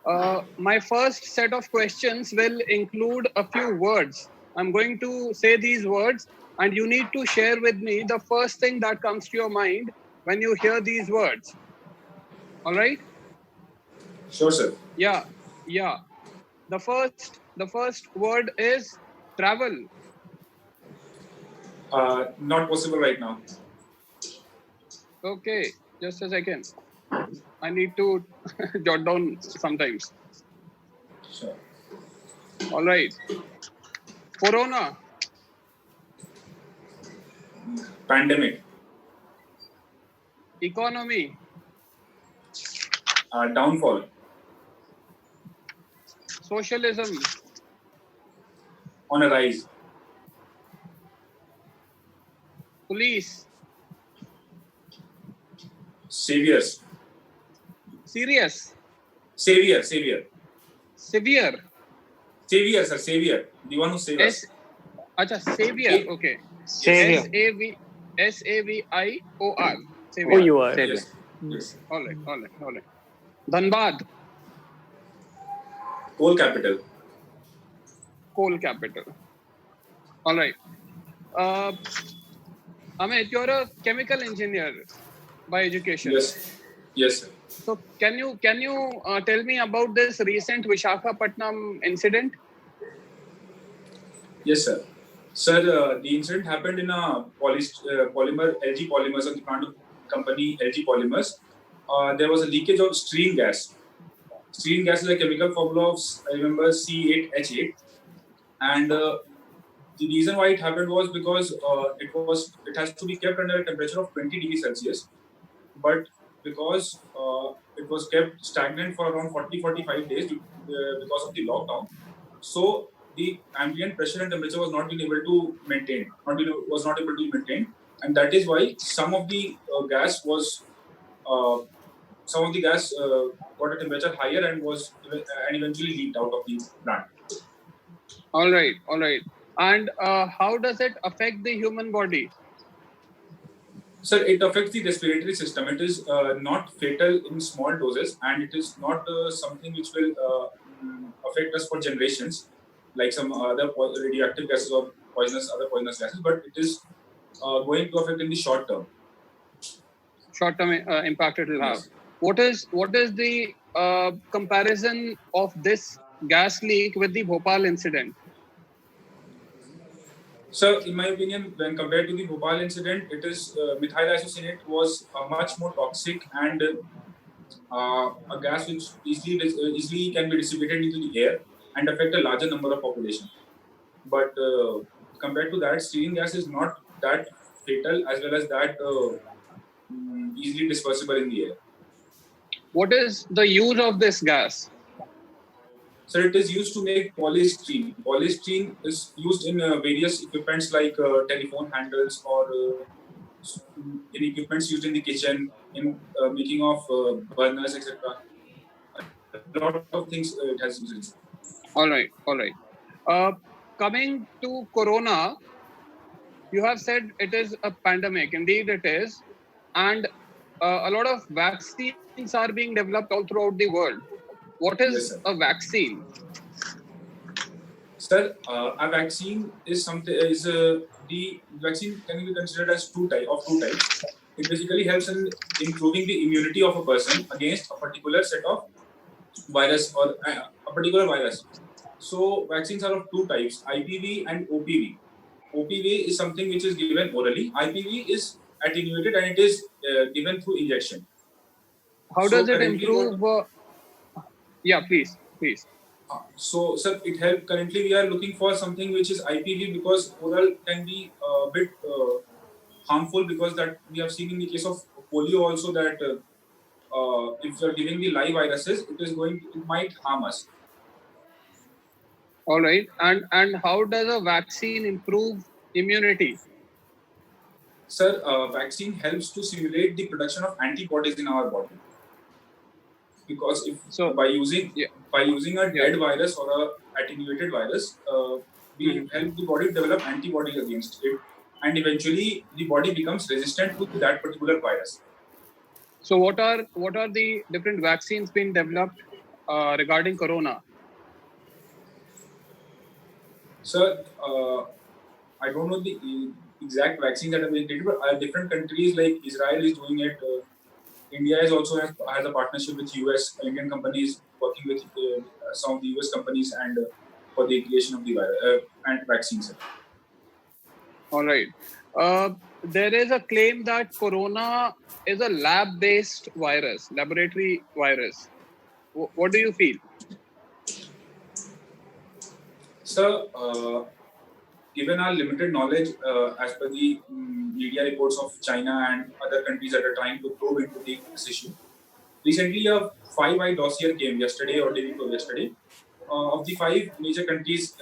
My first set of questions will include a few words. I'm going to say these words, and you need to share with me the first thing that comes to your mind when you hear these words. All right? Sure, sir. Yeah, yeah. The first word is travel. Not possible right now. Okay, just a second. I need to jot down sometimes. Sure. All right. Corona, Pandemic. economy, Downfall. socialism, On a rise. police, Saviors. serious, Savior. Savior. severe, Savior, sir. Savior. The one who saved us. acha, savior. Okay. Yes. Savior. Savior. Who Savior. you are? Yes. Yes. All right. Dhanbad, Coal capital. coal capital. All right. Uh, Amit, you're a chemical engineer by education. Yes. Yes, sir. So can you tell me about this recent Visakhapatnam incident? Yes, sir. Sir, the incident happened in a polymer, LG Polymers, of the plant of company LG Polymers. There was a leakage of stearine gas. Stearine gas is a chemical formula of, I remember, C8H8. And the reason why it happened was because it has to be kept under a temperature of 20 degrees Celsius. But because it was kept stagnant for around 40-45 days because of the lockdown, so the ambient pressure and temperature was not able to maintain, and that is why some of the gas got a temperature higher and eventually leaked out of the plant. All right. And how does it affect the human body? Sir, it affects the respiratory system. It is not fatal in small doses, and it is not something which will affect us for generations, like some other radioactive gases or other poisonous gases. But it is going to affect in the short term. Short-term impact it will have. Yes. What is the comparison of this gas leak with the Bhopal incident? So, in my opinion, when compared to the Bhopal incident, it is methyl isocyanate was much more toxic and a gas which easily can be dissipated into the air and affect a larger number of population. But compared to that, stearine gas is not that fatal as well as that easily dispersible in the air. What is the use of this gas? So it is used to make polystyrene. Polystyrene is used in various equipments like telephone handles or in equipments used in the kitchen, in making of burners, etc. A lot of things it has uses. All right. Coming to Corona, you have said it is a pandemic. Indeed, it is, and a lot of vaccines are being developed all throughout the world. What is Yes, sir. a vaccine? Sir, a vaccine is the vaccine can be considered as two types. It basically helps in improving the immunity of a person against a particular set of virus or a particular virus. So vaccines are of two types, IPV and OPV. OPV is something which is given orally. IPV is attenuated and it is given through injection. How So does it currently improve? Yeah, please. So, sir, it help. Currently, we are looking for something which is IPV because oral can be a bit harmful because that we have seen in the case of polio also that if you are giving the live viruses, it might harm us. All right. And how does a vaccine improve immunity? Sir, vaccine helps to simulate the production of antibodies in our body. Because by using a dead virus or a attenuated virus, we help the body develop antibodies against it, and eventually the body becomes resistant to that particular virus. So what are the different vaccines being developed? regarding corona? Sir, I don't know the exact vaccine that have been created, but different countries like Israel is doing it. India is also has a partnership with US Indian companies working with some of the US companies and for the creation of the virus and vaccines. All right. There is a claim that corona is a lab-based virus, laboratory virus. What do you feel? Sir, given our limited knowledge, as per the media reports of China and other countries that are trying to probe into this issue, recently a five-eye dossier came yesterday or day before yesterday. Of the five major countries,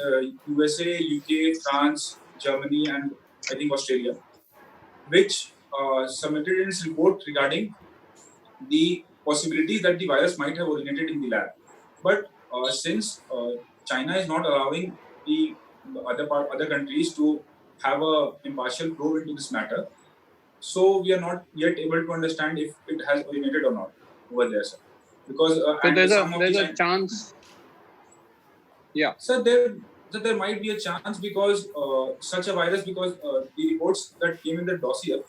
USA, UK, France, Germany, and I think Australia, which submitted its report regarding the possibility that the virus might have originated in the lab. But since China is not allowing the other countries to have a impartial probe into this matter, so we are not yet able to understand if it has originated or not over there, sir. Because So and some of there's the a chance. Yeah. so there might be a chance because such a virus, because the reports that came in the dossier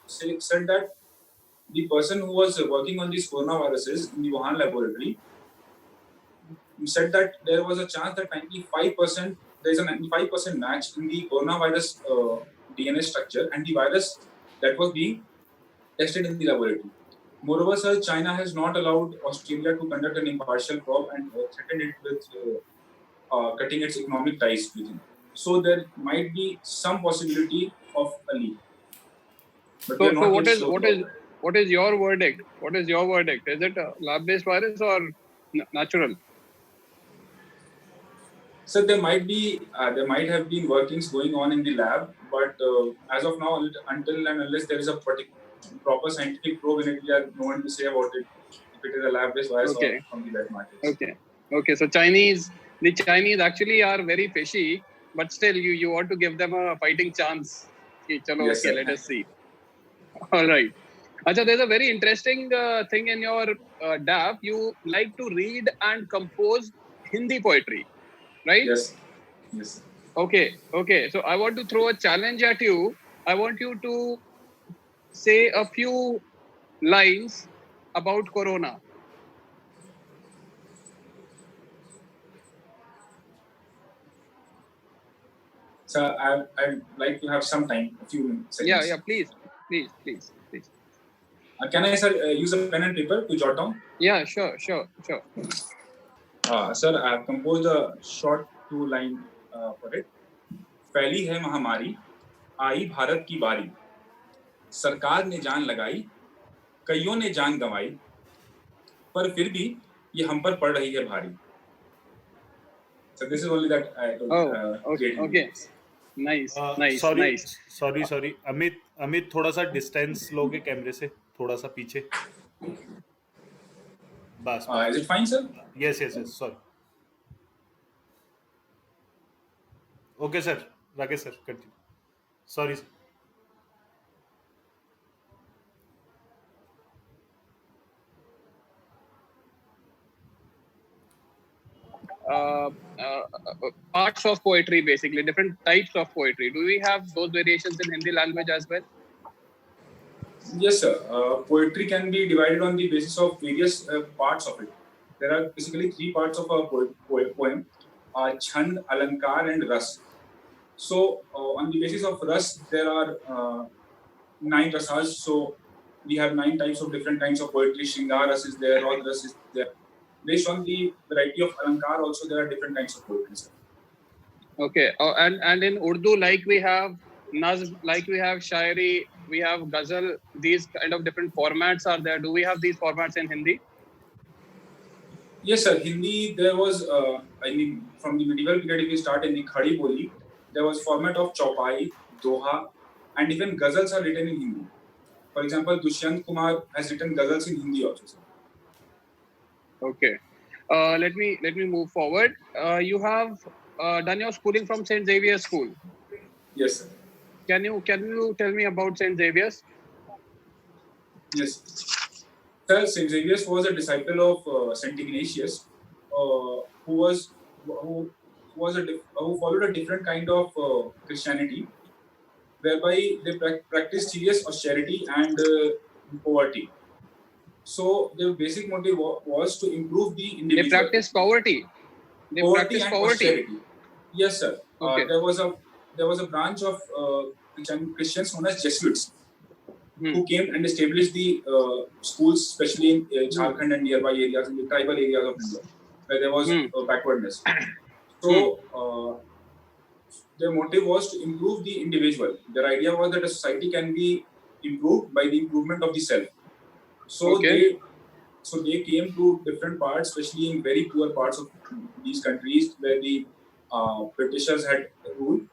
said that the person who was working on these coronaviruses in the Wuhan laboratory said that there was a chance that 95% there is a 95% match in the coronavirus DNA structure and the virus that was being tested in the laboratory. Moreover, sir, China has not allowed Australia to conduct an impartial probe and threatened it with cutting its economic ties with him. So there might be some possibility of a leak, but we are So not yet sure about that. what is your verdict? What is your verdict? Is it a lab-based virus or natural? So there might have been workings going on in the lab, but as of now, until and unless there is a proper scientific probe in it, we have no one to say about it if it is a lab-based virus or Okay. from the wet markets. Okay. So the Chinese actually are very fishy, but still you want to give them a fighting chance. Okay, chalo, Yes, okay, sir. let us see. All right. Acha, there's a very interesting thing in your DAP. You like to read and compose Hindi poetry, right? Yes. Yes. Okay. So I want to throw a challenge at you. I want you to say a few lines about Corona. So I'd like to have some time, a few seconds. Yeah. Please. Can I, sir, use a pen and paper to jot down? Yeah, sure. Sir, I have composed a short two-line for it. फैली है महामारी, आई भारत की बारी, सरकार ने जान लगाई, कईयों ने जान गंवाई, पर फिर भी ये हम पर पड़ रही है भारी. So this is only that I Okay. Nice. Sorry Amit थोड़ा सा डिस्टेंस लोगे कैमरे से, थोड़ा सा पीछे. बस. Is it fine, sir? Yes, sorry. Okay, sir. Rakesh sir, continue. Sorry, sir. Parts of poetry, basically different types of poetry. Do we have those variations in Hindi language as well? Yes, sir. Poetry can be divided on the basis of various parts of it. There are basically three parts of a poem: Chand, Alankar, and Ras. So, on the basis of Ras, there are 9 rasas. So, we have 9 types of different kinds of poetry. Shringar Ras is there, Raud Ras is there. Based on the variety of Alankar, also there are different kinds of poetry, sir. Okay. And in Urdu, like we have Nazm, like we have Shairi, we have Ghazal, these kind of different formats are there. Do we have these formats in Hindi? Yes, sir. Hindi, there was, from the medieval period, if we start in the Khadi Boli, there was format of Chaupai, Doha, and even Ghazals are written in Hindi. For example, Dushyant Kumar has written Ghazals in Hindi also, sir. Okay. Let me move forward. You have done your schooling from St. Xavier's School. Yes, sir. Can you tell me about St. Xavier's? Yes. Sir, St. Xavier's was a disciple of St. Ignatius, who followed a different kind of Christianity, whereby they practiced serious austerity and poverty. So the basic motive was to improve the They individual. practice poverty. They Poverty practice and poverty. austerity. Yes, sir. Okay. There was a branch of Christians known as Jesuits Hmm. who came and established the schools, especially in Jharkhand and nearby areas, in the tribal areas of India, where there was backwardness. So their motive was to improve the individual. Their idea was that a society can be improved by the improvement of the self. So Okay. they came to different parts, especially in very poor parts of these countries where the Britishers had ruled.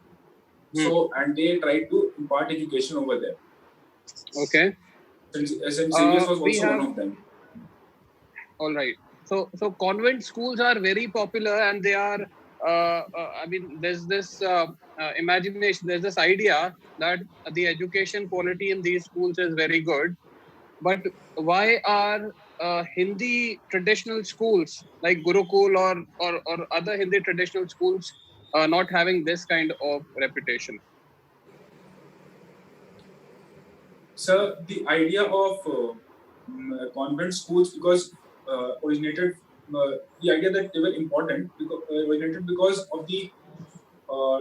So and they tried to impart education over there. Okay. St. Xavier's was We also have, one of them. all right. So convent schools are very popular, and they are. I mean, there's this imagination. There's this idea that the education quality in these schools is very good. But why are Hindi traditional schools like Gurukul or other Hindi traditional schools not having this kind of reputation? Sir, the idea of convent schools originated the idea that they were important originated because of the uh,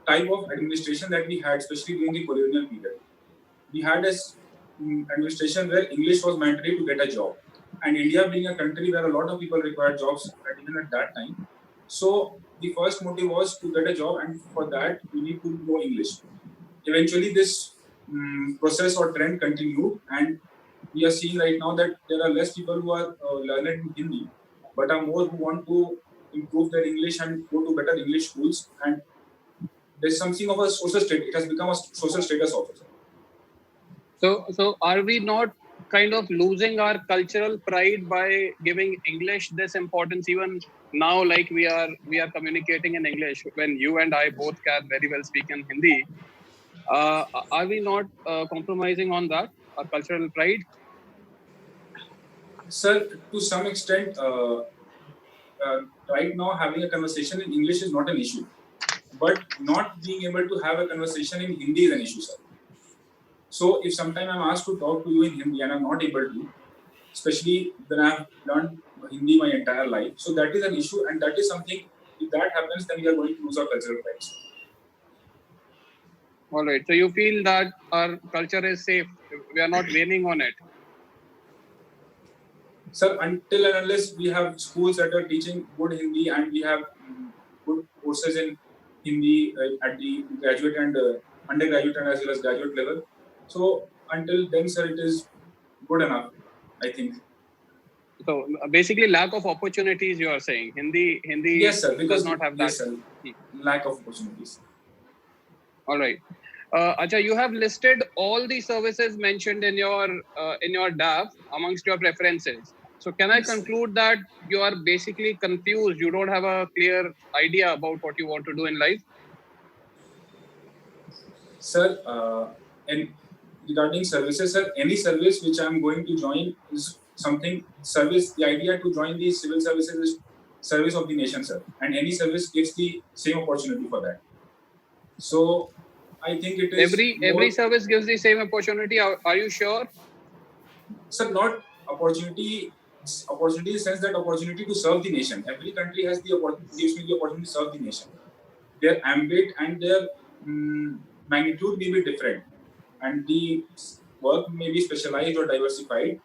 type of administration that we had, especially during the colonial period. We had a administration where English was mandatory to get a job, and India being a country where a lot of people required jobs even at that time. So the first motive was to get a job, and for that you need to know English. Eventually, this process or trend continued, and we are seeing right now that there are less people who are learned in Hindi, but are more who want to improve their English and go to better English schools. And there's something of a social status. It has become a social status also. So are we not kind of losing our cultural pride by giving English this importance even now? Like we are communicating in English when you and I both can very well speak in Hindi. Are we not compromising on that, our cultural pride? Sir, to some extent, right now having a conversation in English is not an issue, but not being able to have a conversation in Hindi is an issue, sir. So if sometime I'm asked to talk to you in Hindi and I'm not able to, especially when I've learned Hindi my entire life, so that is an issue, and that is something. If that happens, then we are going to lose our cultural pride. All right. So you feel that our culture is safe. We are not waning on it. Sir, until and unless we have schools that are teaching good Hindi and we have good courses in Hindi at the graduate and undergraduate and as well as graduate level. So until then, sir, it is good enough, I think. So basically, lack of opportunities. You are saying Hindi yes, sir, because does not have that. Yes, sir, lack of opportunities. All right. Acha, you have listed all the services mentioned in your DAF amongst your preferences. So can I conclude that you are basically confused? You don't have a clear idea about what you want to do in life? Sir, and regarding services, sir, any service which I am going to join is something service. The idea to join the civil services is service of the nation, sir, and any service gives the same opportunity for that. So I think it is every service gives the same opportunity. Are you sure? Sir, not opportunity. Opportunity in the sense that opportunity to serve the nation. Every country has the gives me the opportunity to serve the nation. Their ambit and their magnitude may be different, and the work may be specialized or diversified.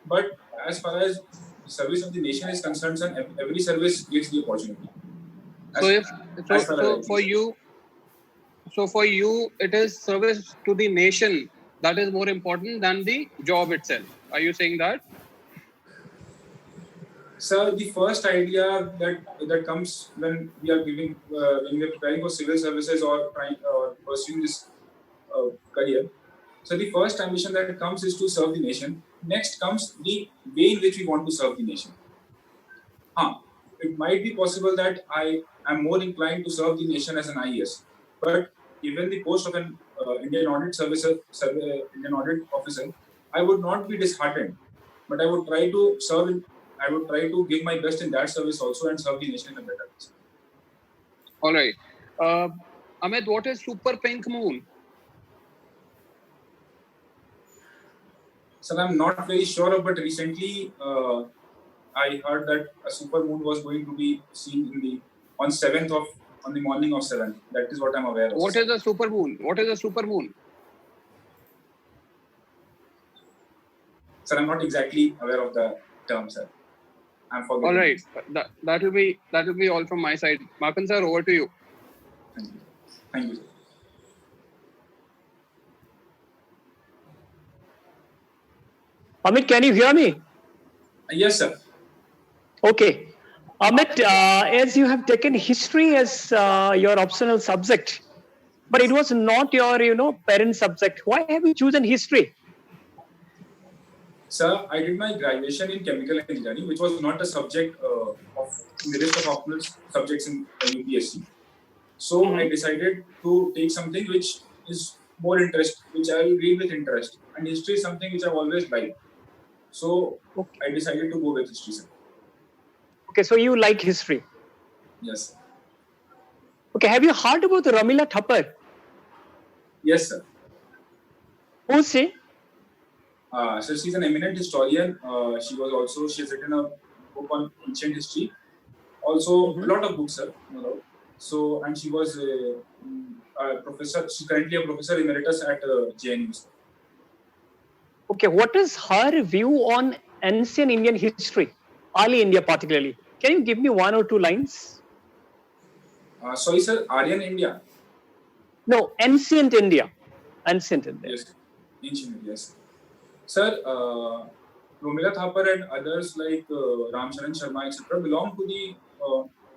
But as far as the service of the nation is concerned, sir, every service gives the opportunity. So for you, it is service to the nation that is more important than the job itself. Are you saying that? Sir, the first idea that comes when we are preparing for civil services or pursuing this career. So the first ambition that comes is to serve the nation. Next comes the way in which we want to serve the nation. It might be possible that I am more inclined to serve the nation as an IAS, but given the post of an Indian audit Indian audit officer, I would not be disheartened, but I would try to serve I would try to give my best in that service also and serve the nation in a better way. All right. Amit, what is super pink moon? Sir, I'm not very sure of, but recently I heard that a super moon was going to be seen on the morning of 7th. That is what I'm aware of. What is a super moon? What is a super moon? Sir, I'm not exactly aware of the term, sir. I'm forgetting. All right. That will be all from my side. Makan sir, over to you. Thank you. Thank you, sir. Amit, can you hear me? Yes, sir. Okay. Amit, as you have taken history as your optional subject, but it was not your, parent subject. Why have you chosen history? Sir, I did my graduation in chemical engineering, which was not a subject in the list of optional subjects in UPSC. So I decided to take something which is more interest, which I will read with interest. And history is something which I've always liked. So I decided to go with history, sir. Okay, so you like history. Yes. Okay, have you heard about Ramila Thapar? Yes, sir. Who's she? So she's an eminent historian. She's written a book on ancient history. Also, a lot of books, sir. So, and she was a professor. She's currently a professor emeritus at JNU. Okay, what is her view on ancient Indian history, early India particularly? Can you give me 1 or 2 lines? Sorry, sir. Aryan India. No, ancient India. Ancient India. Yes, ancient India. Yes. Sir, Romila Thapar and others like Ram Charan Sharma, etc., belong to the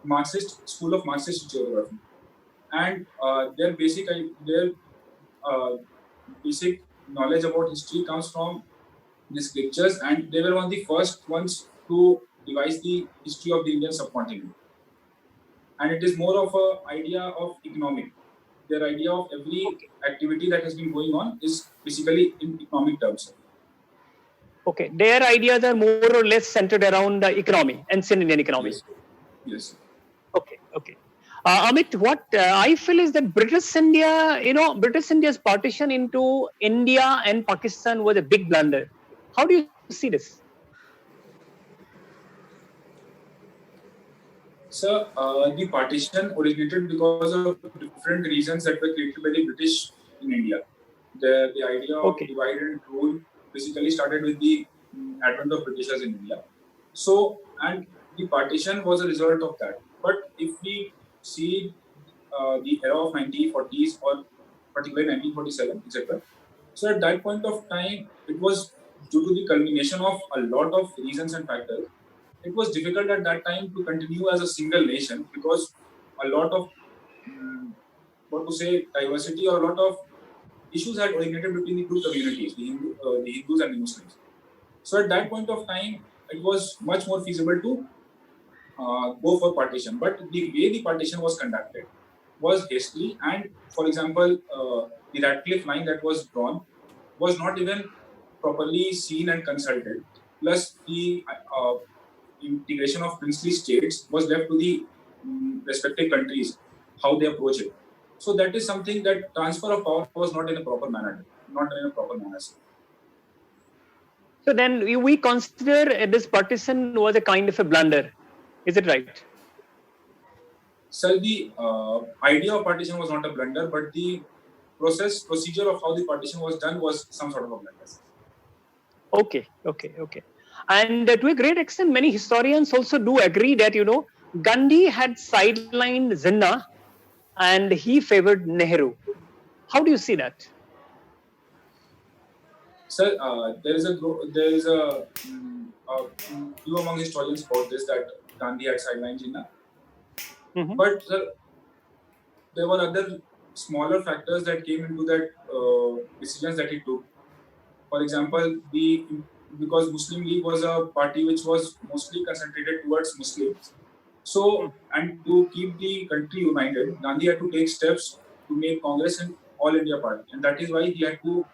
Marxist school of Marxist geography, and their basic knowledge about history comes from the scriptures, and they were one of the first ones to devise the history of the Indian subcontinent. And it is more of a idea of economic. Their idea of every activity that has been going on is basically in economic terms. Okay, their ideas are more or less centered around the economy, ancient Indian economy. Yes. Okay. Amit, what I feel is that British India's partition into India and Pakistan was a big blunder. How do you see this? Sir, the partition originated because of different reasons that were created by the British in India. The idea of divide and rule basically started with the advent of Britishers in India. So, and the partition was a result of that. But if we see the era of 1940s or particularly 1947, etc., so at that point of time, it was due to the culmination of a lot of reasons and factors. It was difficult at that time to continue as a single nation because a lot of diversity or a lot of issues had originated between the two communities, the Hindus and the Muslims. So at that point of time, it was much more feasible to go for partition. But the way the partition was conducted was hastily, and for example, the Radcliffe line that was drawn was not even properly seen and consulted. Plus, the integration of princely states was left to the respective countries, how they approach it. So that is something that transfer of power was not in a proper manner. So then we consider this partition was a kind of a blunder. Is it right? Sir, the idea of partition was not a blunder, but the procedure of how the partition was done was some sort of a blunder. Okay. And to a great extent, many historians also do agree that, Gandhi had sidelined Jinnah and he favored Nehru. How do you see that? Sir, there is a view among historians about this that Gandhi had sidelined Jinnah. Mm-hmm. But there were other smaller factors that came into that decisions that he took. For example, because Muslim League was a party which was mostly concentrated towards Muslims. So, and to keep the country united, Gandhi had to take steps to make Congress an all India party. And that is why he had to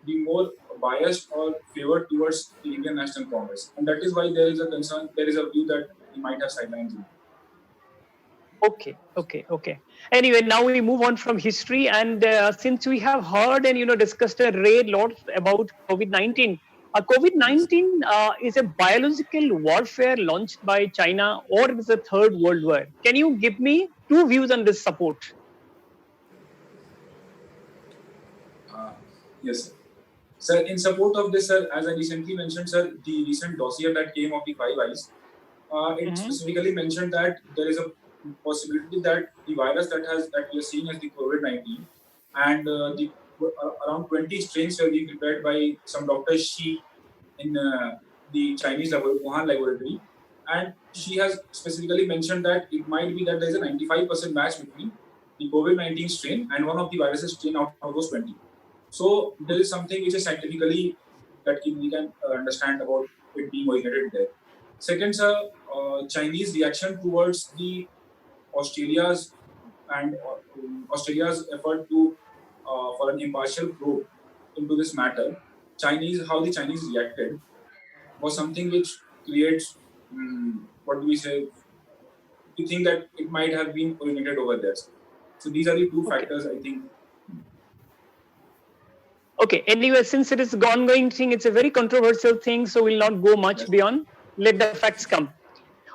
be more biased or favored towards the Indian National Congress, and that is why there is a concern. There is a view that he might have sidelines him. Okay. Anyway, now we move on from history, and since we have heard and discussed a great lot about COVID-19, COVID-19 is a biological warfare launched by China, or it is a third world war. Can you give me two views on this support? Yes, sir. Sir, in support of this, sir, as I recently mentioned, sir, the recent dossier that came of the Five Eyes, it specifically mentioned that there is a possibility that the virus that we are seeing as the COVID-19 and around 20 strains were being prepared by some Dr. Shi in the Chinese Wuhan laboratory, and she has specifically mentioned that it might be that there is a 95% match between the COVID-19 strain and one of the viruses strain out of those 20. So there is something which is scientifically that we can understand about it being originated there. Second, sir, Chinese reaction towards the Australia's effort to for an impartial probe into this matter. How the Chinese reacted was something which creates what do we say? We think that it might have been originated over there. So these are the two factors I think. Okay, anyway, since it is an ongoing thing, it's a very controversial thing, so we'll not go much beyond. Let the facts come.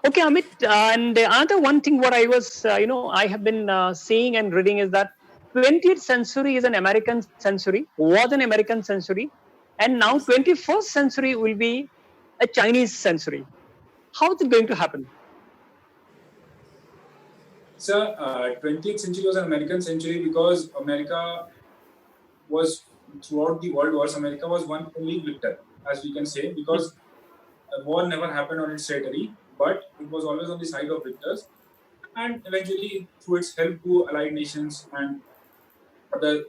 Okay, Amit, and the other one thing what I was, I have been seeing and reading is that 20th century is an American century, was an American century, and now 21st century will be a Chinese century. How is it going to happen? Sir, 20th century was an American century because America was, throughout the world wars, America was one only victor, as we can say, because a war never happened on its territory, but it was always on the side of victors. And eventually, through its help to allied nations and other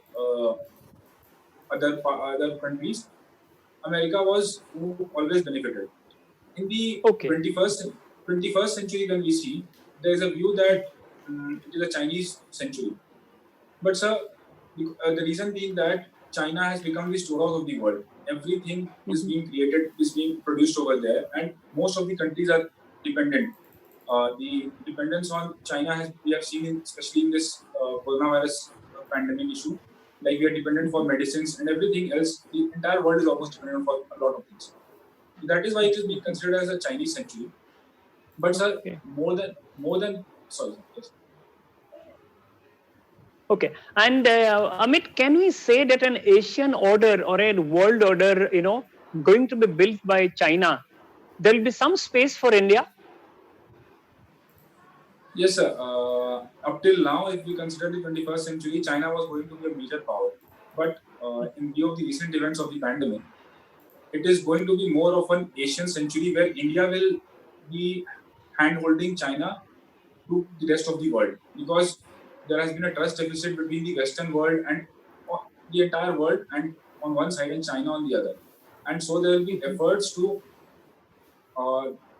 countries, America was who always benefited. In the 21st century, when we see, there is a view that it is a Chinese century. But sir, the reason being that China has become the storehouse of the world. Everything is being created, is being produced over there, and most of the countries are dependent. The dependence on China we have seen, especially in this coronavirus pandemic issue. Like we are dependent for medicines and everything else. The entire world is almost dependent for a lot of things. That is why it is being considered as a Chinese century. But sir, more than sorry. Yes. Okay, and Amit, can we say that an Asian order or a world order, going to be built by China, there will be some space for India? Yes, sir. Up till now, if we consider the 21st century, China was going to be a major power. But in view of the recent events of the pandemic, it is going to be more of an Asian century where India will be hand-holding China to the rest of the world, because there has been a trust deficit between the Western world and the entire world, and on one side and China on the other. And so there will be efforts to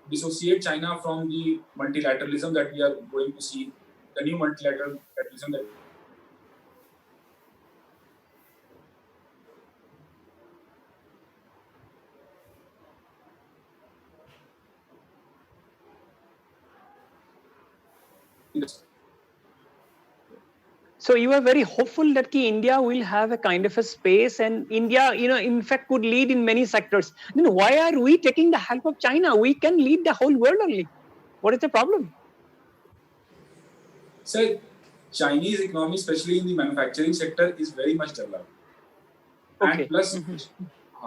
dissociate China from the multilateralism that we are going to see, the new multilateralism that So you are very hopeful that India will have a kind of a space, and India, in fact, could lead in many sectors. Then why are we taking the help of China? We can lead the whole world only. What is the problem? Sir, Chinese economy, especially in the manufacturing sector, is very much developed. Okay. And plus,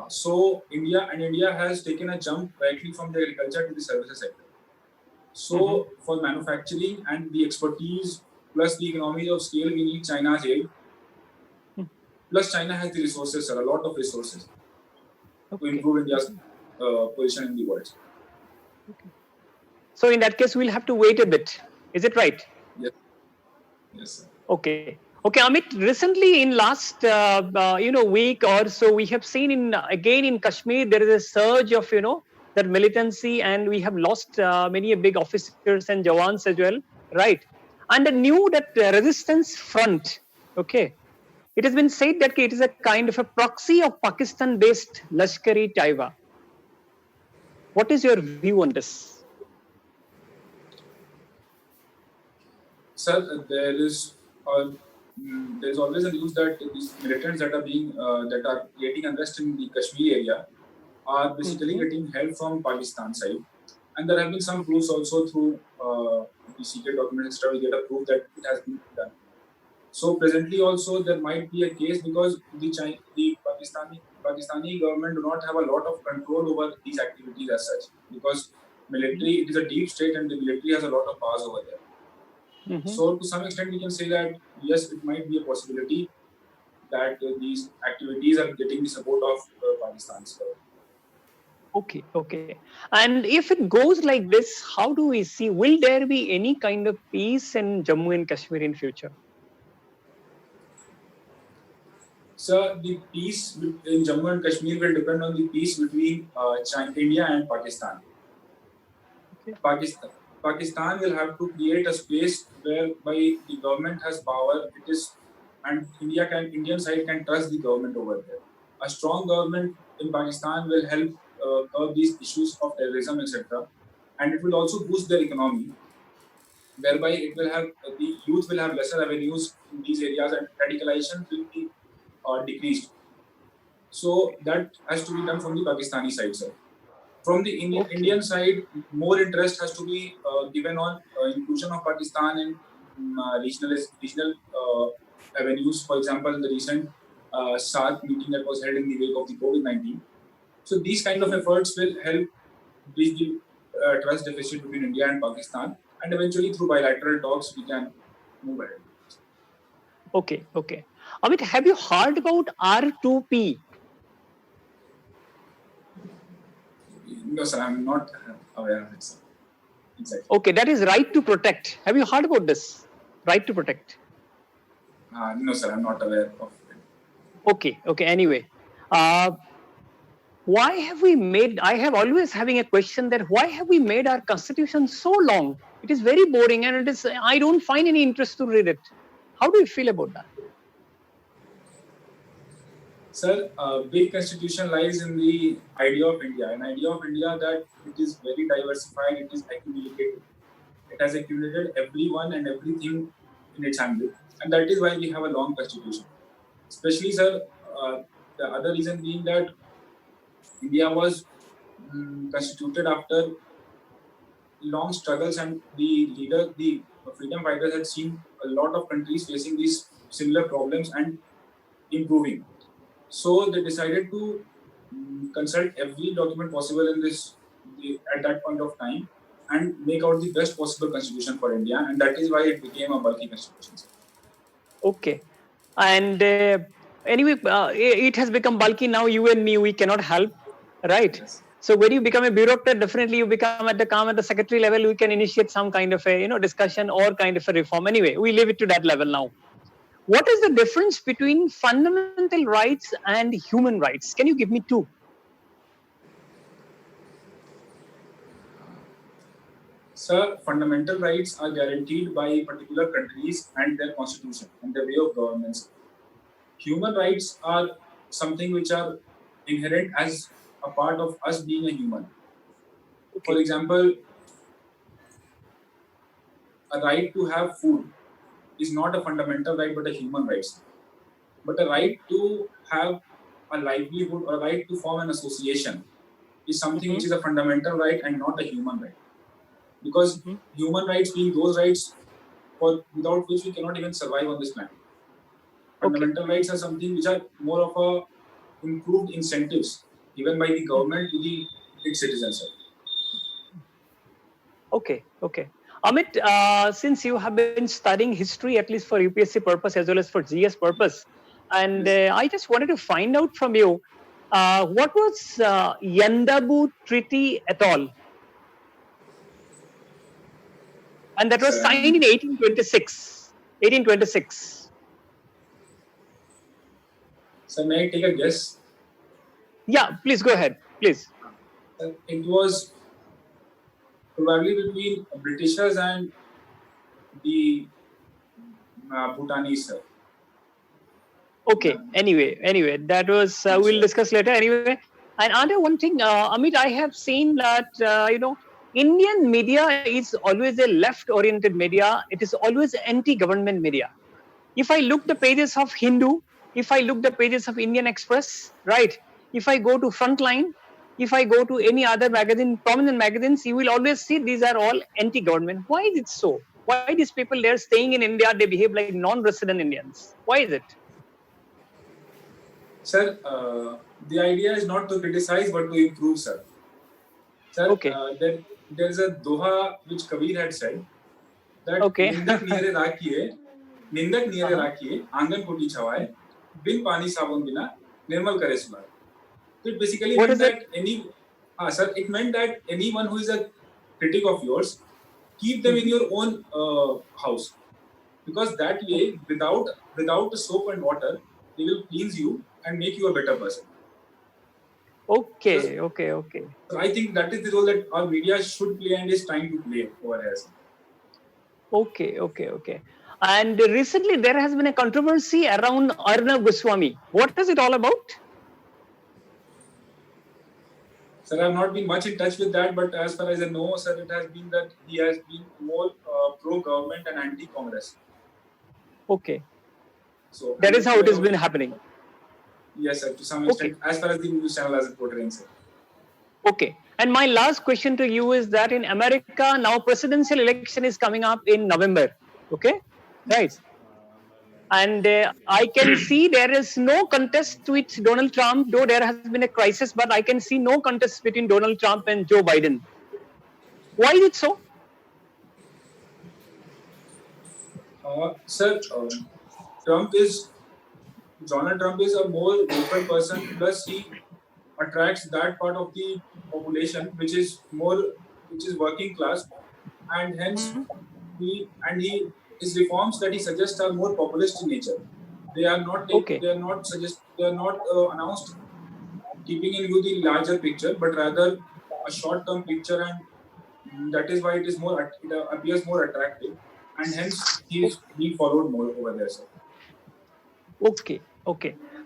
so India has taken a jump directly from the agriculture to the services sector. So for manufacturing and the expertise, plus the economies of scale, we need China's aid. Plus, China has the resources, sir, a lot of resources to improve India's position in the world. So in that case, we'll have to wait a bit. Is it right? Yes. Yes, sir. Okay, Amit. Recently, in last week or so, we have seen again in Kashmir there is a surge of that militancy, and we have lost many big officers and jawans as well, right? And the new resistance front, it it has been said that it is a kind of a proxy of Pakistan-based Lashkar-e-Taiba. What is your view on this? Sir, there is always a news that these militants that are creating unrest in the Kashmir area are basically getting help from Pakistan side, and there have been some proofs also through the secret documents, etc. We get a proof that it has been done. So presently also there might be a case because the Pakistani government do not have a lot of control over these activities as such, because military, it is a deep state and the military has a lot of powers over there. So to some extent we can say that yes, it might be a possibility that these activities are getting the support of Pakistan. So, Okay. And if it goes like this, how do we see? Will there be any kind of peace in Jammu and Kashmir in future? so the peace in Jammu and Kashmir will depend on the peace between India and Pakistan. Pakistan will have to create a space whereby the government has power. And Indian side can trust the government over there. A strong government in Pakistan will help curb these issues of terrorism, etc. And it will also boost their economy, whereby it will have the youth will have lesser avenues in these areas, and radicalization will be decreased. So that has to be done from the Pakistani side, sir. From the Indian side, more interest has to be given on inclusion of Pakistan in regional avenues. For example, the recent SARC meeting that was held in the wake of the COVID-19. So these kind of efforts will help bridge the trust deficit between India and Pakistan, and eventually through bilateral talks we can move ahead. Okay. Amit, have you heard about R2P? No, sir, I'm not aware of it, sir. Exactly. Okay, that is right to protect. Have you heard about this? Right to protect. No, sir, I'm not aware of it. Okay. Anyway, why have we made? I have always having a question that why have we made our constitution so long? It is very boring, and it is. I don't find any interest to read it. How do you feel about that? Sir, big constitution lies in the idea of India, an idea of India that it is very diversified, it is accumulated. It has accumulated everyone and everything in its handle, and that is why we have a long constitution. Especially, sir, the other reason being that India was constituted after long struggles, and the freedom fighters had seen a lot of countries facing these similar problems and improving. So they decided to consult every document possible at that point of time and make out the best possible constitution for India, and that is why it became a bulky constitution. Okay, and anyway, it has become bulky now. You and me, we cannot help, right? Yes. So when you become a bureaucrat, definitely you become at the secretary level. We can initiate some kind of a discussion or kind of a reform. Anyway, we leave it to that level now. What is the difference between fundamental rights and human rights? Can you give me two? Sir, fundamental rights are guaranteed by particular countries and their constitution and their way of governance. Human rights are something which are inherent as a part of us being a human. Okay. For example, a right to have food is not a fundamental right but a human right. But a right to have a livelihood or a right to form an association is something which is a fundamental right and not a human right. Because human rights being those rights without which we cannot even survive on this planet. Fundamental rights are something which are more of a improved incentives given by the government to its citizens. Okay. Amit, since you have been studying history, at least for UPSC purpose as well as for GS purpose, and I just wanted to find out from you, what was Yandabu Treaty at all? And that was signed in 1826. 1826. So may I take a guess? Yeah, please go ahead. Please. It was probably between Britishers and the Bhutanese, sir. Okay. Anyway, that was we'll discuss later. Anyway, and another one thing, Amit, I have seen that Indian media is always a left-oriented media. It is always anti-government media. If I look the pages of Hindu, if I look the pages of Indian Express, right? If I go to Frontline, if I go to any other magazine, prominent magazines, you will always see these are all anti-government. Why is it so? Why these people they're staying in India, they behave like non-resident Indians? Why is it? Sir, the idea is not to criticize but to improve, sir. Sir, Okay. there's a doha which Kabir had said that Okay. निंदक नियरे राखिए आंगन कोटी छवाए बिन पानी साबुन बिना निर्मल करे सुलाए. So it basically What meant is it? that sir, it meant that anyone who is a critic of yours, keep them in your own house, because that way, without the soap and water, they will cleanse you and make you a better person. Okay. So I think that is the role that our media should play and is trying to play over here. Okay. And recently there has been a controversy around Arnab Goswami. What is it all about? Sir, I have not been much in touch with that, but as far as I know, sir, it has been that he has been more pro-government and anti-Congress. Okay. So that is how it has been happening. Yes, sir, to some extent, as far as the news channel has portraying, sir. Okay. And my last question to you is that in America, now presidential election is coming up in November. Okay? Right. And I can see there is no contest with Donald Trump, though there has been a crisis, but I can see no contest between Donald Trump and Joe Biden. Why is it so? Sir, Donald Trump is a more open person, plus he attracts that part of the population which is working class, and hence his reforms that he suggests are more populist in nature. They are not announced keeping in view the larger picture, but rather a short-term picture, and that is why it appears more attractive, and hence he is being followed more over there, sir. Okay.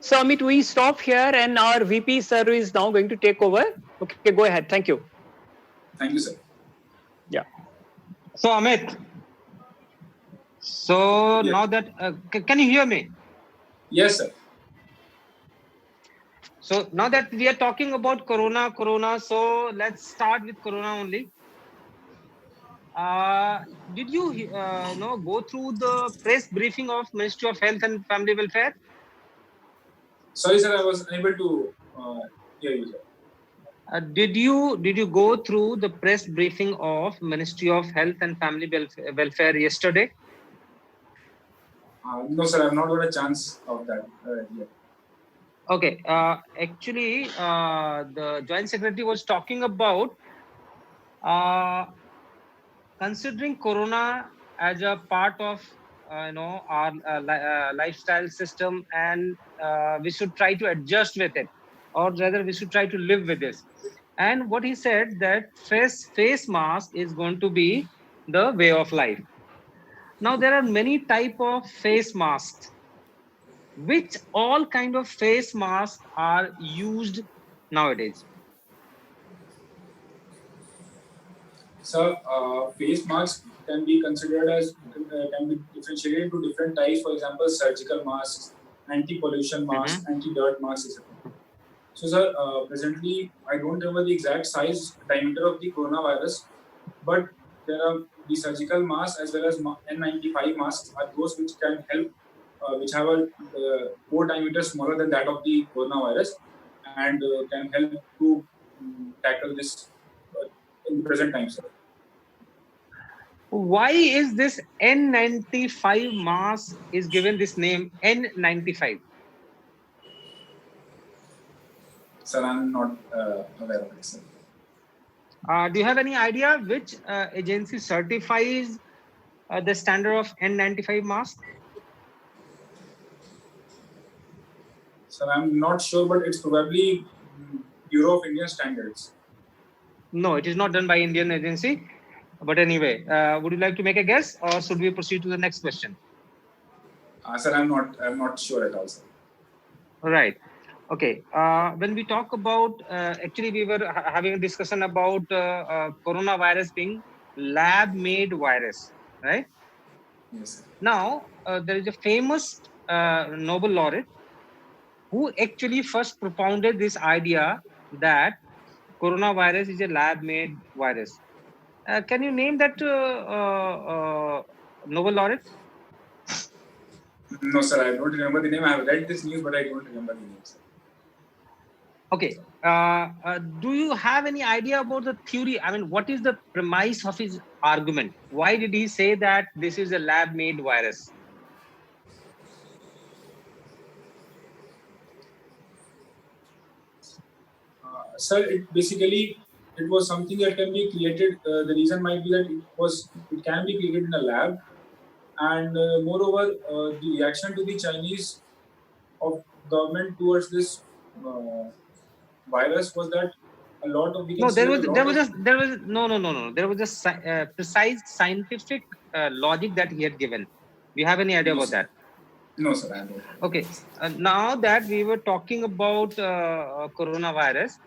So Amit, we stop here, and our VP sir is now going to take over. Okay, go ahead. Thank you. Thank you, sir. Yeah. So Amit, now that can you hear me? Yes, sir. So now that we are talking about corona, so let's start with corona only. Did you go through the press briefing of Ministry of Health and Family Welfare? Sorry, sir, I was unable to hear you, sir. Did you go through the press briefing of Ministry of Health and Family Welfare yesterday? No, sir, I have not got a chance of that yet. Okay. Actually, the Joint Secretary was talking about considering corona as a part of our lifestyle system, and we should try to adjust with it, or rather we should try to live with this. And what he said, that face mask is going to be the way of life. Now there are many type of face masks. Which all kind of face masks are used nowadays? So face masks can be considered as can be differentiated into different types. For example, surgical masks, anti-pollution masks, anti-dirt masks, etc. So, sir, presently I don't remember the exact size diameter of the coronavirus, but there are the surgical masks as well as N95 masks are those which can help, which have a pore diameter smaller than that of the coronavirus, and can help to tackle this in the present time, sir. Why is this N95 mask is given this name N95? Sir, I'm not aware of it, sir. Do you have any idea which agency certifies the standard of N95 mask? Sir, I'm not sure, but it's probably Bureau of Indian Standards. No, it is not done by Indian agency. But anyway, would you like to make a guess, or should we proceed to the next question? Sir, I'm not sure at all, sir. Right. Okay. When we talk about, actually, we were having a discussion about coronavirus being lab-made virus, right? Yes, sir. Now, there is a famous Nobel laureate who actually first propounded this idea that coronavirus is a lab-made virus. Can you name that Nobel laureate? No, sir, I don't remember the name. I have read this news, but I don't remember the name, sir. Okay. Do you have any idea about the theory? I mean, what is the premise of his argument? Why did he say that this is a lab-made virus? Sir, it was something that can be created. The reason might be that it can be created in a lab, and moreover, the reaction to the Chinese of government towards this uh, virus was that a lot of we can No, see that a lot of there was no. There was a precise scientific logic that he had given. Do you have any idea no, about sir. that? No, sir, I don't. Okay. Now that we were talking about coronavirus,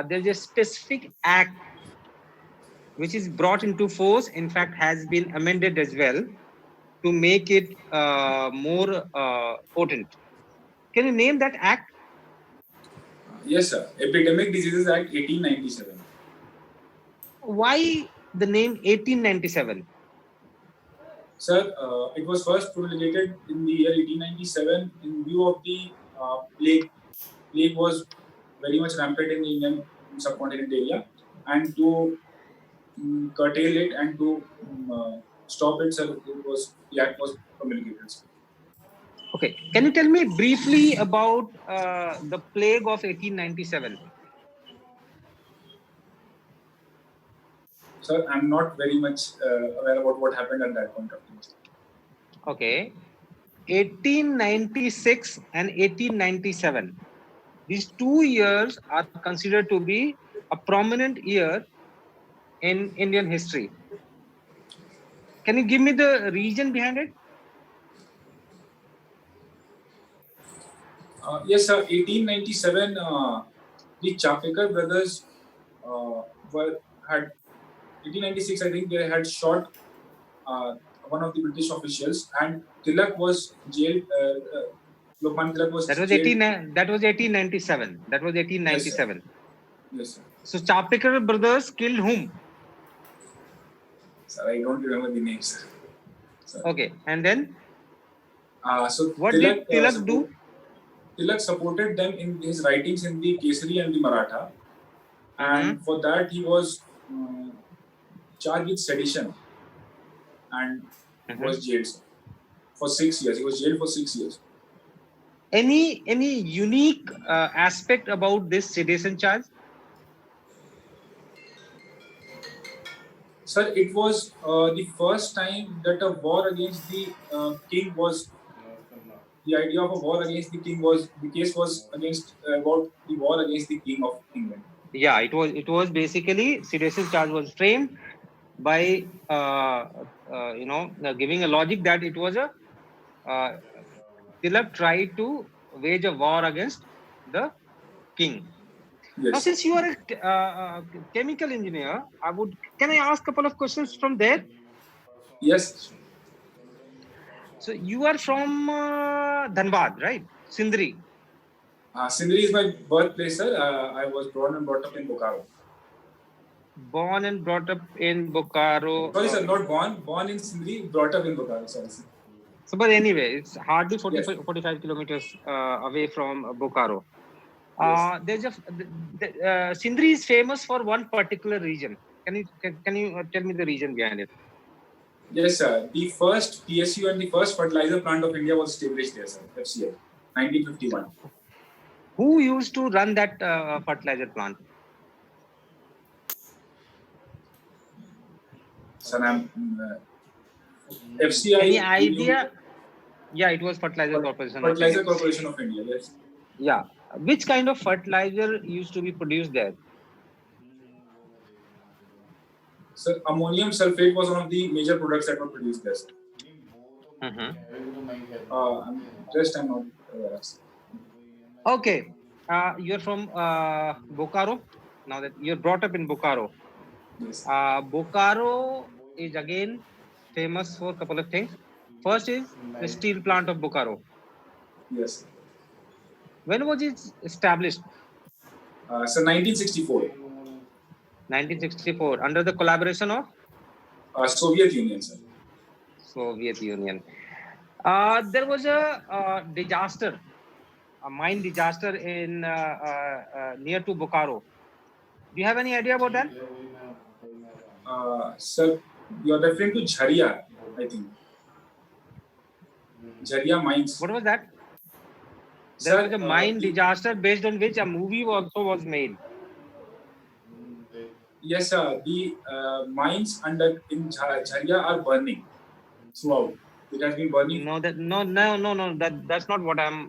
there's a specific act which is brought into force. In fact, has been amended as well to make it more potent. Can you name that act? Yes, sir. Epidemic Diseases Act 1897. Why the name 1897? Sir, it was first promulgated in the year 1897 in view of the plague. Plague was very much rampant in the Indian subcontinent area, and to curtail it and to stop it, sir, the act was promulgated. Sir. Okay. Can you tell me briefly about the plague of 1897? Sir, I'm not very much aware about what happened at that point of time. Okay. 1896 and 1897. These 2 years are considered to be a prominent year in Indian history. Can you give me the reason behind it? Yes, sir. 1897, the Chapekar brothers had 1896. I think they had shot one of the British officials, and Tilak was jailed. Lokman Tilak was That was jailed. That was 1897. That was 1897. Yes, sir. So Chapekar brothers killed whom? Sir, I don't remember the name, sir. Okay, and then so what did Tilak do? Tilak supported them in his writings in the Kesari and the Maratha, and for that he was charged with sedition and was jailed for 6 years. He was jailed for 6 years. Any unique aspect about this sedition charge? Sir, it was the first time that a war against the king was. The idea of a war against the king was, the case was against about the war against the king of England. Yeah, it was basically sedition charge was framed by giving a logic that it was a Tilak tried to wage a war against the king. Yes. Now, since you are a chemical engineer, can I ask a couple of questions from there? Yes. So you are from Dhanbad, right? Sindri. Sindri is my birthplace, sir. I was born and brought up in Bokaro. Born and brought up in Bokaro. Sorry, sir, not born. Born in Sindri, brought up in Bokaro. Sorry, sir. So, but anyway, it's hardly 45 kilometers away from Bokaro. There's Sindri is famous for one particular region. Can you tell me the reason behind it? Yes, sir. The first PSU and the first fertilizer plant of India was established there, sir. FCL, 1951. Who used to run that fertilizer plant? Sir, FCI. Any idea? Yeah, it was Fertilizer Corporation. Fertilizer Corporation of India, yes. Yeah. Which kind of fertilizer used to be produced there? Sir, ammonium sulfate was one of the major products that were produced there, sir. Mm-hmm. I'm not aware of, sir. Okay. You're from Bokaro. Now that you're brought up in Bokaro. Yes. Bokaro is again famous for a couple of things. First is the steel plant of Bokaro. Yes. When was it established? So 1964, 1964, under the collaboration of Soviet Union, sir. Soviet Union. There was a disaster, a mine disaster in near to Bokaro. Do you have any idea about that? Sir, you are referring to Jharia, I think. Jharia mines. What was that? There Sir, was a mine disaster based on which a movie also was made. Yes, sir. The mines in Jharia are burning throughout. It has been burning. No, that's not what I'm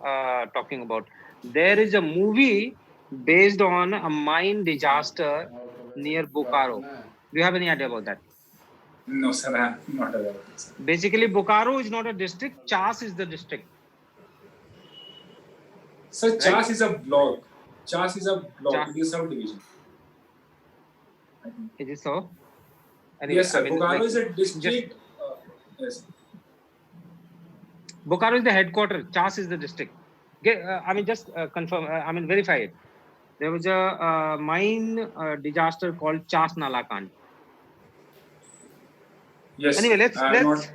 talking about. There is a movie based on a mine disaster near Bokaro. Do you have any idea about that? No, sir. I'm not aware of it, sir. Basically, Bokaro is not a district. Chas is the district. Sir, Chas is a block. Chas is a block. Chas. It is subdivision. Is it so? Anyway, Yes, sir. I mean, Bokaro like, is a district. Yes. Bokaro is the headquarters. Chas is the district. Just confirm. Verify it. There was a mine disaster called Chas Nalakand. Yes. Anyway, let's not-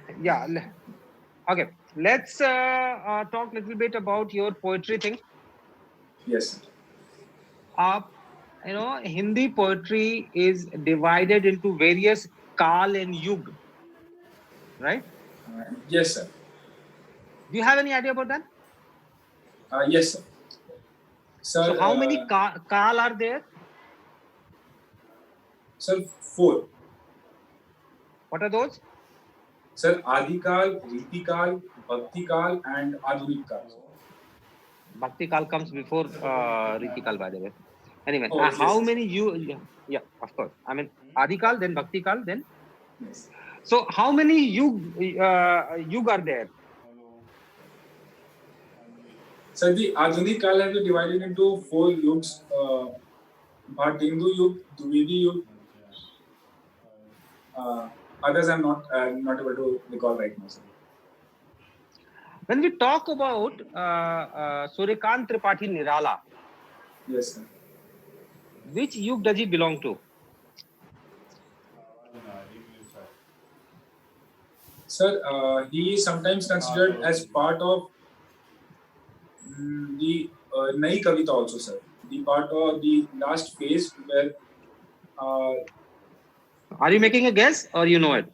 okay. Let's talk a little bit about your poetry thing. Yes. Hindi poetry is divided into various Kal and Yug, right? Yes, sir. Do you have any idea about that? Yes, sir. Sir, So how many Kal are there? Sir, 4. What are those? Sir, Adikal, Ritikal, Bhaktikal, and Adunik Kal. Bhakti Kal comes before Riti Kal, by the way. Anyway, Oh, yes, how yes. many Yeah, of course. Adi Kal, then Bhakti Kal, then. Yes. So how many Yug are there? Sir, the Adunik Kal has been divided into 4 yugs. Bhatindu Yug, Dvivedi Yug. Others I'm not able to recall right now, sir. When we talk about Suryakant Tripathi Nirala, Yes, sir. which Yug does he belong to? Sir, he is sometimes considered as part of the Nai Kavita also, sir. The part of the last phase where Are you making a guess or you know it?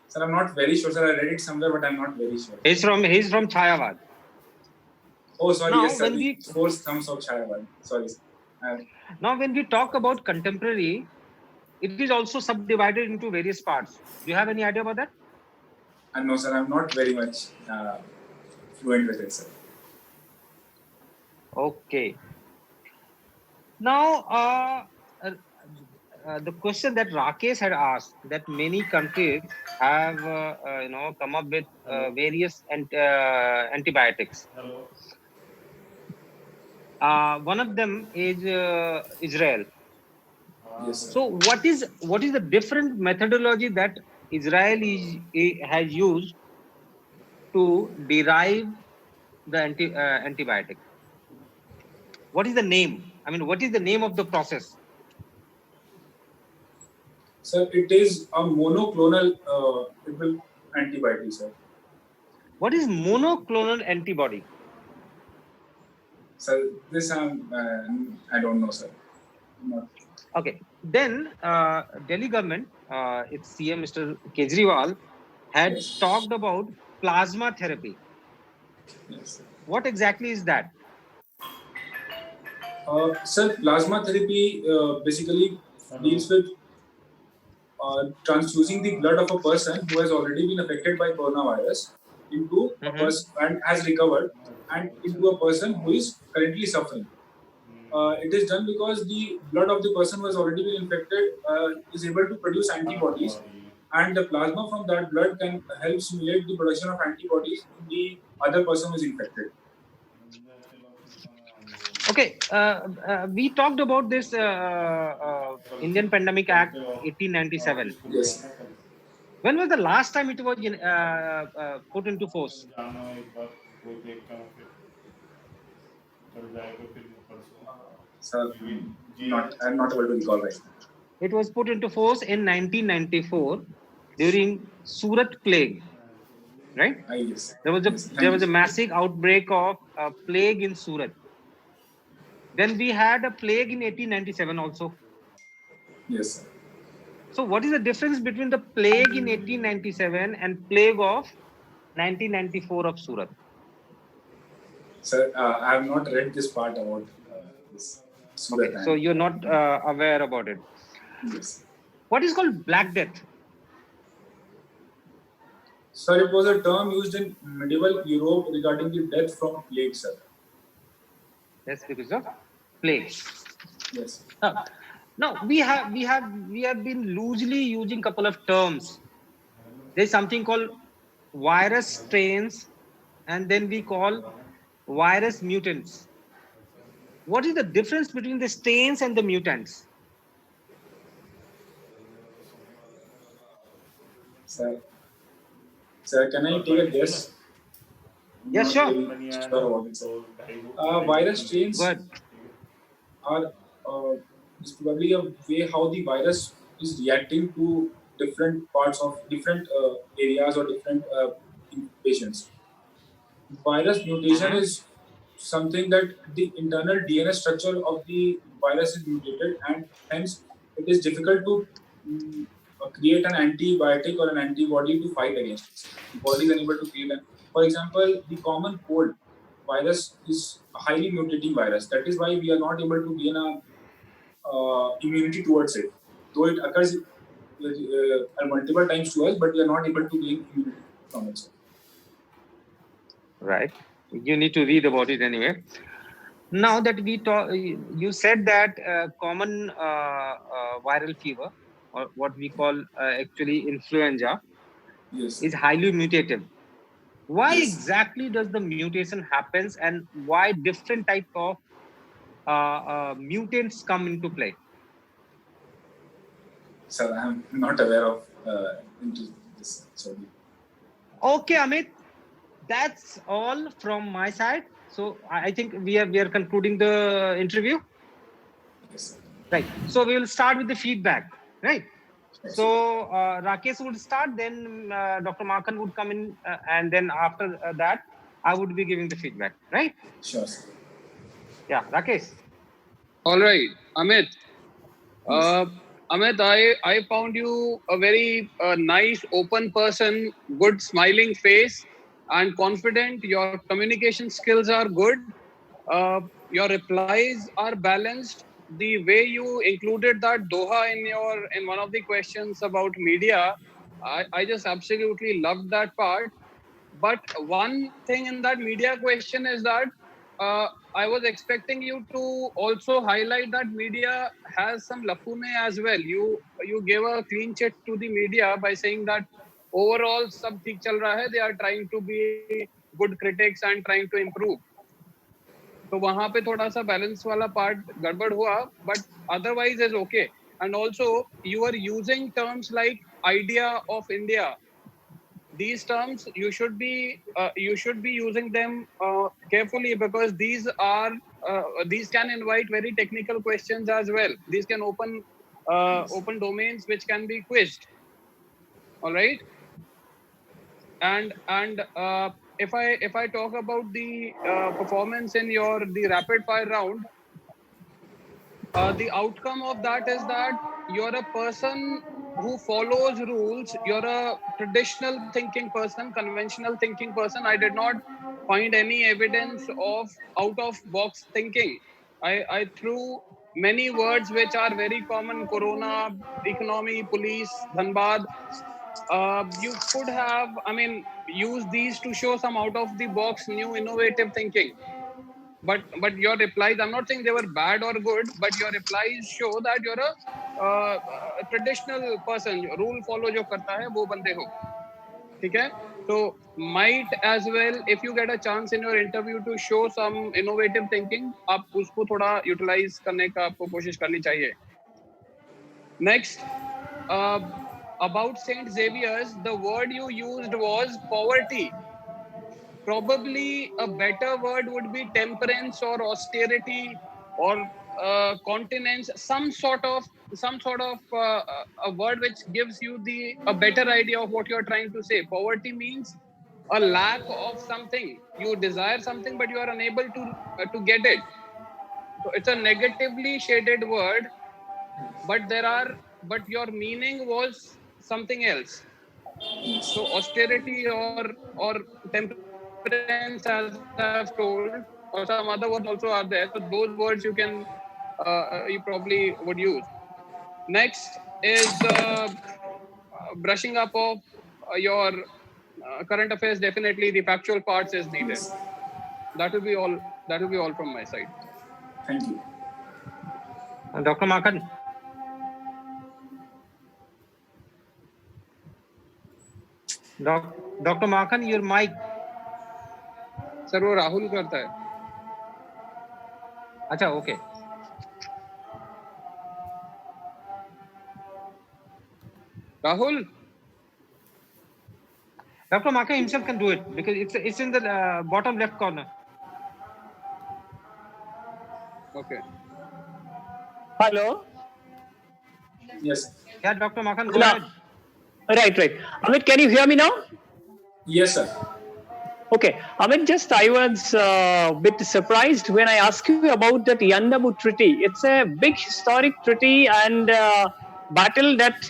sir, I'm not very sure, sir. I read it somewhere, but I'm not very sure. He's from Chayavad. Oh, sorry, Now, yes, sir. when The we- 4 thumbs of Chayavad. Sorry, sir. Now, when we talk about contemporary, it is also subdivided into various parts. Do you have any idea about that? No, sir, I'm not very much fluent with it, sir. Okay. Now, the question that Rakesh had asked, that many countries have, come up with various antibiotics. One of them is Israel. Yes, sir. So, what is the different methodology that Israel has used to derive the antibiotic? What is the name? What is the name of the process? Sir, it is a monoclonal antibiotic, sir. What is monoclonal antibody? Sir, this I don't know, sir. Not. Okay. Then Delhi government, its CM Mr. Kejriwal, had Yes. talked about plasma therapy. Yes, sir. What exactly is that? Sir, plasma therapy basically deals with transfusing the blood of a person who has already been affected by coronavirus into a person and has recovered, and into a person who is currently suffering. It is done because the blood of the person who has already been infected is able to produce antibodies, and the plasma from that blood can help stimulate the production of antibodies in the other person who is infected. Okay, we talked about this Indian Pandemic Act 1897. Yes. When was the last time it was put into force? Sir, I'm not able to recall right now. It was put into force in 1994 during Surat plague, right? Yes. There was Yes. there was a massive outbreak of plague in Surat. Then we had a plague in 1897 also. Yes, sir. So what is the difference between the plague in 1897 and plague of 1994 of Surat? Sir, I have not read this part about this. Okay, so you're not aware about it. Yes. What is called Black Death? Sir, it was a term used in medieval Europe regarding the death from plague, sir. That's because of plague. Yes. Now we have been loosely using couple of terms. There's something called virus strains, and then we call virus mutants. What is the difference between the strains and the mutants? Sir, can I take a guess? Yes, sure. Sure about it, sir. Virus strains are is probably a way how the virus is reacting to different parts of different areas or different patients. Virus mutation is something that the internal DNA structure of the virus is mutated, and hence it is difficult to create an antibiotic or an antibody to fight against it. The body is unable to create an. For example, the common cold virus is a highly mutating virus. That is why we are not able to gain a immunity towards it. Though it occurs multiple times to us, but we are not able to gain immunity from it. Right. You need to read about it anyway. Now that we talk, you said that common viral fever, or what we call actually influenza, is highly mutative. Why exactly does the mutation happens, and why different type of mutants come into play? Sir, I am not aware of into this. Sorry. Okay, Amit, that's all from my side. So I think we are concluding the interview. Yes. Right. So we will start with the feedback. Right. So Rakesh would start, then Dr. Markan would come in, and then after that, I would be giving the feedback. Right. Sure, sir. Yeah, Rakesh. All right, Amit. Amit, I found you a very nice, open person, good smiling face, and confident. Your communication skills are good. Your replies are balanced. The way you included that Doha in one of the questions about media, I just absolutely loved that part. But one thing in that media question is that I was expecting you to also highlight that media has some lacunae as well. You gave a clean check to the media by saying that overall sab theek chal raha hai. They are trying to be good critics and trying to improve. तो वहां पे थोड़ा सा balance वाला part गड़बड़ हुआ, but otherwise is okay. And also you are using terms like idea of India. These terms you should be using them carefully, because these can invite very technical questions as well. These can open domains which can be quizzed. All right. And if I talk about the performance in the rapid fire round, the outcome of that is that you're a person who follows rules. You're a traditional thinking person, conventional thinking person. I did not find any evidence of out of box thinking. I threw many words which are very common: corona, economy, police, Dhanbad. You could have, use these to show some out of the box, new, innovative thinking. But your replies, I'm not saying they were bad or good, but your replies show that you're a traditional person. Rule follow jo karta hai, wo bande ho. Okay, so might as well, if you get a chance in your interview to show some innovative thinking, आप उसको थोड़ा utilize करने का आपको कोशिश करनी चाहिए. Next, uh, about Saint Xavier's, the word you used was poverty. Probably a better word would be temperance or austerity or continence, some sort of a word which gives you a better idea of what you're trying to say. Poverty means a lack of something. You desire something but you are unable to get it. So it's a negatively shaded word, but your meaning was something else. So austerity or temperance, as I've told, or some other words also are there. So those words you probably would use. Next is brushing up of your current affairs. Definitely, the factual parts is needed. That will be all. That will be all from my side. Thank you. Dr. Makhan. Dr. Makhan, your mic. Sir वो राहुल करता है. अच्छा, okay. Rahul. Dr. Makhan himself can do it because it's in the bottom left corner. Okay. Hello. Yes. Yeah, Dr. Makhan, go ahead. Right. Amit, can you hear me now? Yes, sir. Okay, Amit, I was a bit surprised when I asked you about that Yandabu Treaty. It's a big historic treaty and battle that,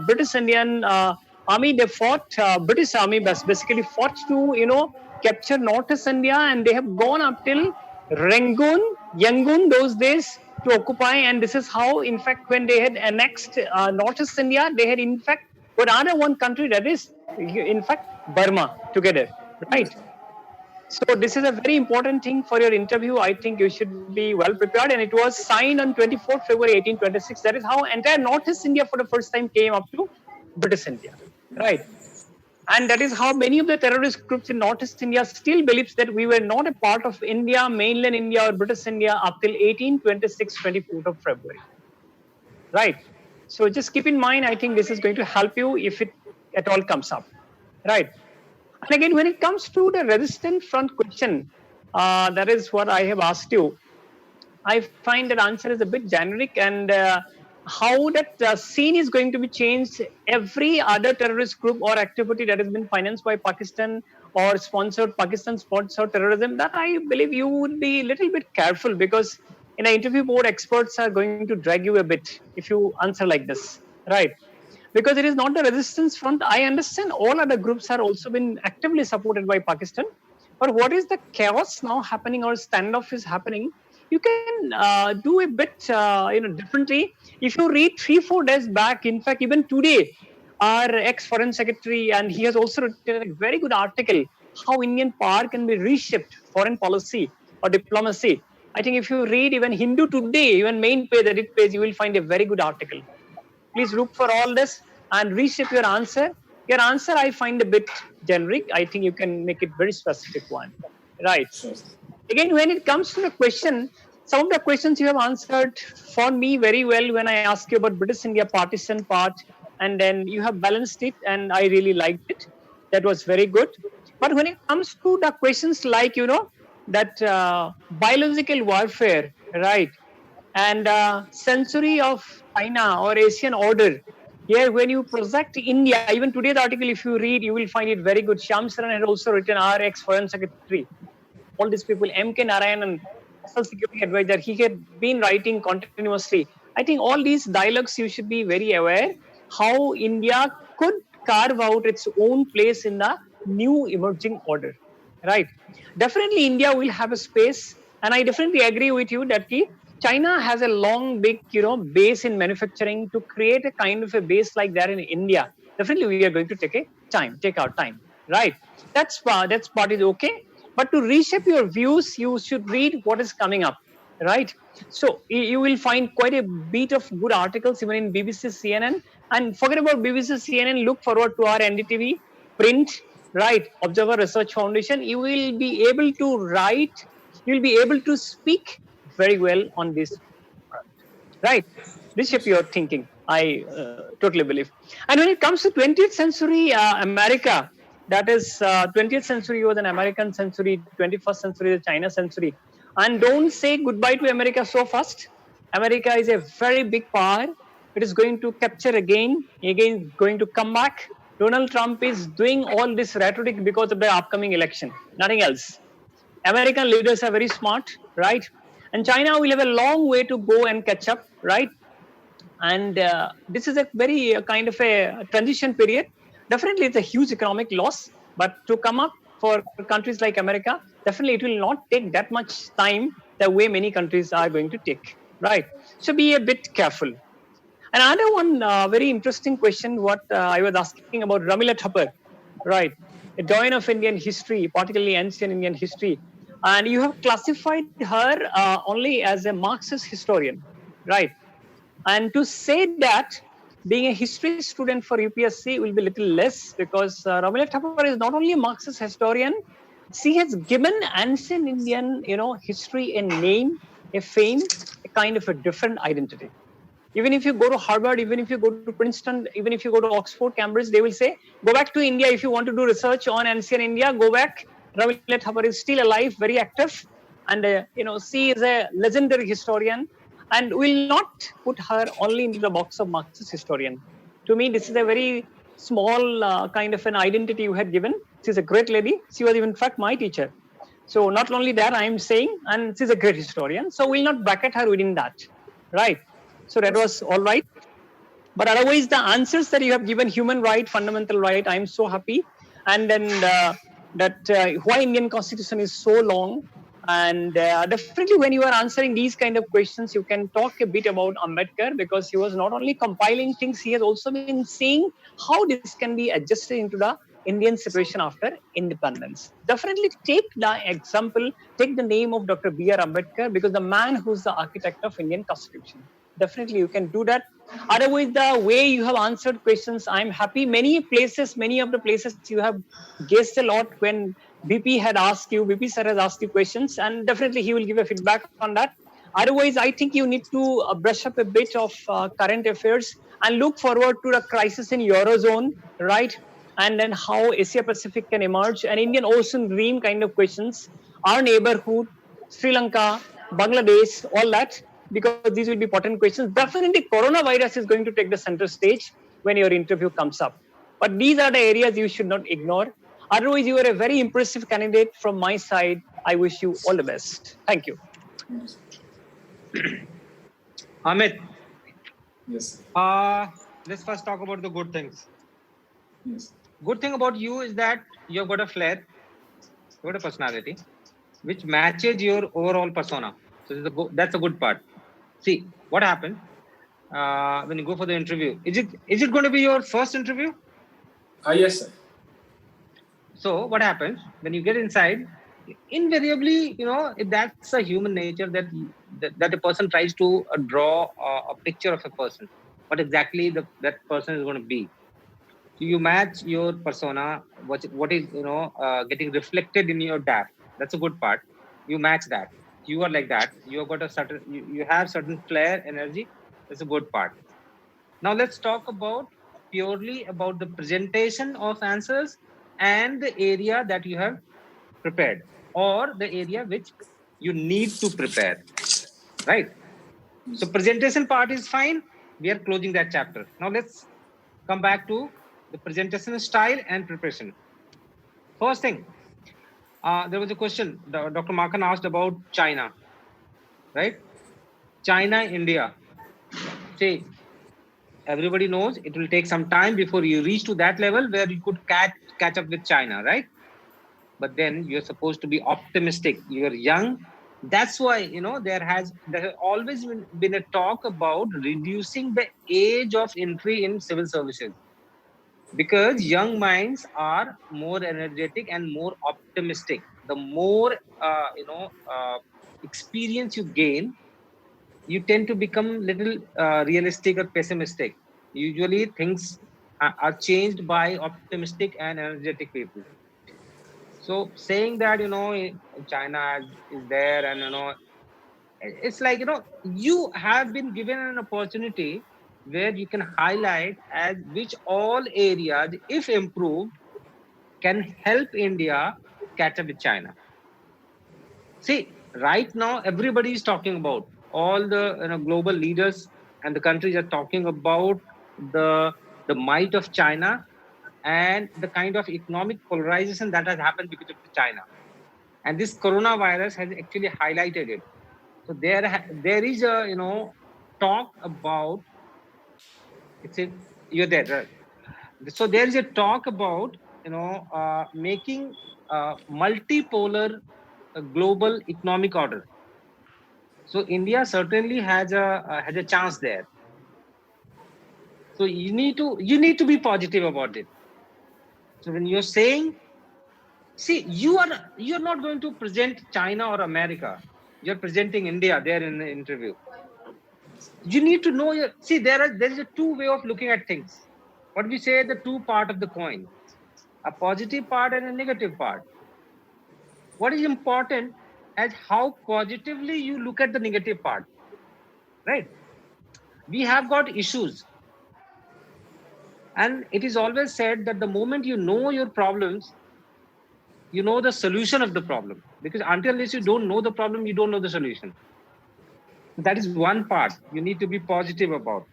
British Indian army, they fought, British army basically fought to, capture Northeast India, and they have gone up till Yangon those days to occupy. And this is how, in fact, when they had annexed Northeast India, they had, in fact, put another one country, that is, in fact, Burma together. Right. So this is a very important thing for your interview. I think you should be well prepared. And it was signed on 24th February 1826. That is how entire Northeast India for the first time came up to British India. Right. And that is how many of the terrorist groups in Northeast India still believes that we were not a part of India, mainland India or British India up till 1826, 24th of February. Right. So just keep in mind, I think this is going to help you if it at all comes up. Right. And again, when it comes to the resistant front question, that is what I have asked you. I find that answer is a bit generic, and how that scene is going to be changed. Every other terrorist group or activity that has been financed by Pakistan or Pakistan sponsored terrorism, that I believe you would be a little bit careful, because in an interview board, experts are going to drag you a bit if you answer like this, right? Because it is not the resistance front. I understand all other groups are also been actively supported by Pakistan. But what is the chaos now happening, or standoff is happening? You can do a bit differently. If you read 3-4 days back, in fact, even today, our ex-foreign secretary, and he has also written a very good article, how Indian power can be reshaped, foreign policy or diplomacy. I think if you read even Hindu Today, even main page, edit page, you will find a very good article. Please look for all this and reshape your answer. Your answer I find a bit generic. I think you can make it very specific one. Right. Sure. Again, when it comes to the question, some of the questions you have answered for me very well when I asked you about British India partition part, and then you have balanced it, and I really liked it. That was very good. But when it comes to the questions like, that biological warfare, right, and century of China or Asian order, here when you project India, even today the article, if you read, you will find it very good. Shyam Saran had also written, our ex-foreign secretary, all these people, M.K. Narayanan, National Security Advisor, he had been writing continuously. I think all these dialogues, you should be very aware how India could carve out its own place in the new emerging order, right? Definitely India will have a space, and I definitely agree with you that China has a long, big, base in manufacturing. To create a kind of a base like that in India, definitely we are going to take our time, right? That's part is okay. But to reshape your views, you should read what is coming up, right? So you will find quite a bit of good articles even in BBC, CNN. And forget about BBC, CNN, look forward to our NDTV. print, right, Observer Research Foundation, you will be able to write, you'll be able to speak very well on this, right? Reshape your thinking. I totally believe. And when it comes to 20th century America, that is 20th century was an American century, 21st century the China century. And don't say goodbye to America so fast. America is a very big power. It is going to capture again going to come back. Donald Trump is doing all this rhetoric because of the upcoming election, nothing else. American leaders are very smart, right? And China will have a long way to go and catch up, right? And this is a very kind of a transition period. Definitely, it's a huge economic loss, but to come up for countries like America, definitely it will not take that much time the way many countries are going to take, right? So be a bit careful. Another one very interesting question, what I was asking about Ramila Thapar, right? A doyen of Indian history, particularly ancient Indian history. And you have classified her only as a Marxist historian, right? And to say that being a history student for UPSC will be a little less because Ramila Thapar is not only a Marxist historian, she has given ancient Indian, history a name, a fame, a kind of a different identity. Even if you go to Harvard, even if you go to Princeton, even if you go to Oxford, Cambridge, they will say, go back to India if you want to do research on ancient India, go back. Ramila Thapar is still alive, very active. And, she is a legendary historian and will not put her only into the box of Marxist historian. To me, this is a very small kind of an identity you had given. She's a great lady. She was, in fact, my teacher. So not only that, I am saying, and she's a great historian. So we'll not bracket her within that, right? So that was all right. But otherwise, the answers that you have given, human right, fundamental right, I'm so happy. And then why Indian Constitution is so long. And definitely when you are answering these kind of questions, you can talk a bit about Ambedkar because he was not only compiling things, he has also been seeing how this can be adjusted into the Indian situation after independence. Definitely take the example, take the name of Dr. B.R. Ambedkar because the man who's the architect of Indian Constitution. Definitely you can do that. Otherwise, the way you have answered questions, I'm happy. Many of the places you have guessed a lot when BP sir has asked you questions, and definitely he will give a feedback on that. Otherwise, I think you need to brush up a bit of current affairs and look forward to the crisis in Eurozone, right? And then how Asia Pacific can emerge, an Indian Ocean Dream kind of questions, our neighborhood, Sri Lanka, Bangladesh, all that, because these will be important questions. Definitely, coronavirus is going to take the center stage when your interview comes up. But these are the areas you should not ignore. Otherwise, you are a very impressive candidate from my side. I wish you all the best. Thank you. Amit, Yes. let's first talk about the good things. Yes. Good thing about you is that you've got a flair, you've got a personality, which matches your overall persona. So that's a good part. See, what happened when you go for the interview? Is it going to be your first interview? Yes, sir. So what happens when you get inside? Invariably, that's a human nature that a person tries to draw a picture of a person. What exactly that person is going to be. So you match your persona, what is getting reflected in your DAP. That's a good part. You match that. You are like that. You have got a certain. You have certain flair, energy. That's a good part. Now let's talk purely about the presentation of answers and the area that you have prepared, or the area which you need to prepare. Right. So presentation part is fine. We are closing that chapter. Now let's come back to the presentation style and preparation. First thing, there was a question Dr. Markan asked about China, right? China, India. See, everybody knows it will take some time before you reach to that level where you could catch up with China, right? But then you're supposed to be optimistic. You're young. That's why, there has always been a talk about reducing the age of entry in civil services. Because young minds are more energetic and more optimistic. The more experience you gain, you tend to become little realistic or pessimistic. Usually things are changed by optimistic and energetic people. So saying that, China is there, and it's like, you have been given an opportunity where you can highlight as which all areas, if improved, can help India catch up with China. See, right now everybody is talking about, all the global leaders and the countries are talking about the might of China and the kind of economic polarization that has happened because of China. And this coronavirus has actually highlighted it. So there is a talk about, it's a, you're there, right? So there is a talk about making multipolar global economic order. So India certainly has a chance there. So you need to be positive about it. So when you're saying, see, you're not going to present China or America. You're presenting India there in the interview. You need to know your, see, there is a two way of looking at things. What we say, the two part of the coin, a positive part and a negative part. What is important as how positively you look at the negative part, right? We have got issues, and it is always said that the moment you know your problems, you know the solution of the problem, because until you don't know the problem, you don't know the solution. That is one part you need to be positive about.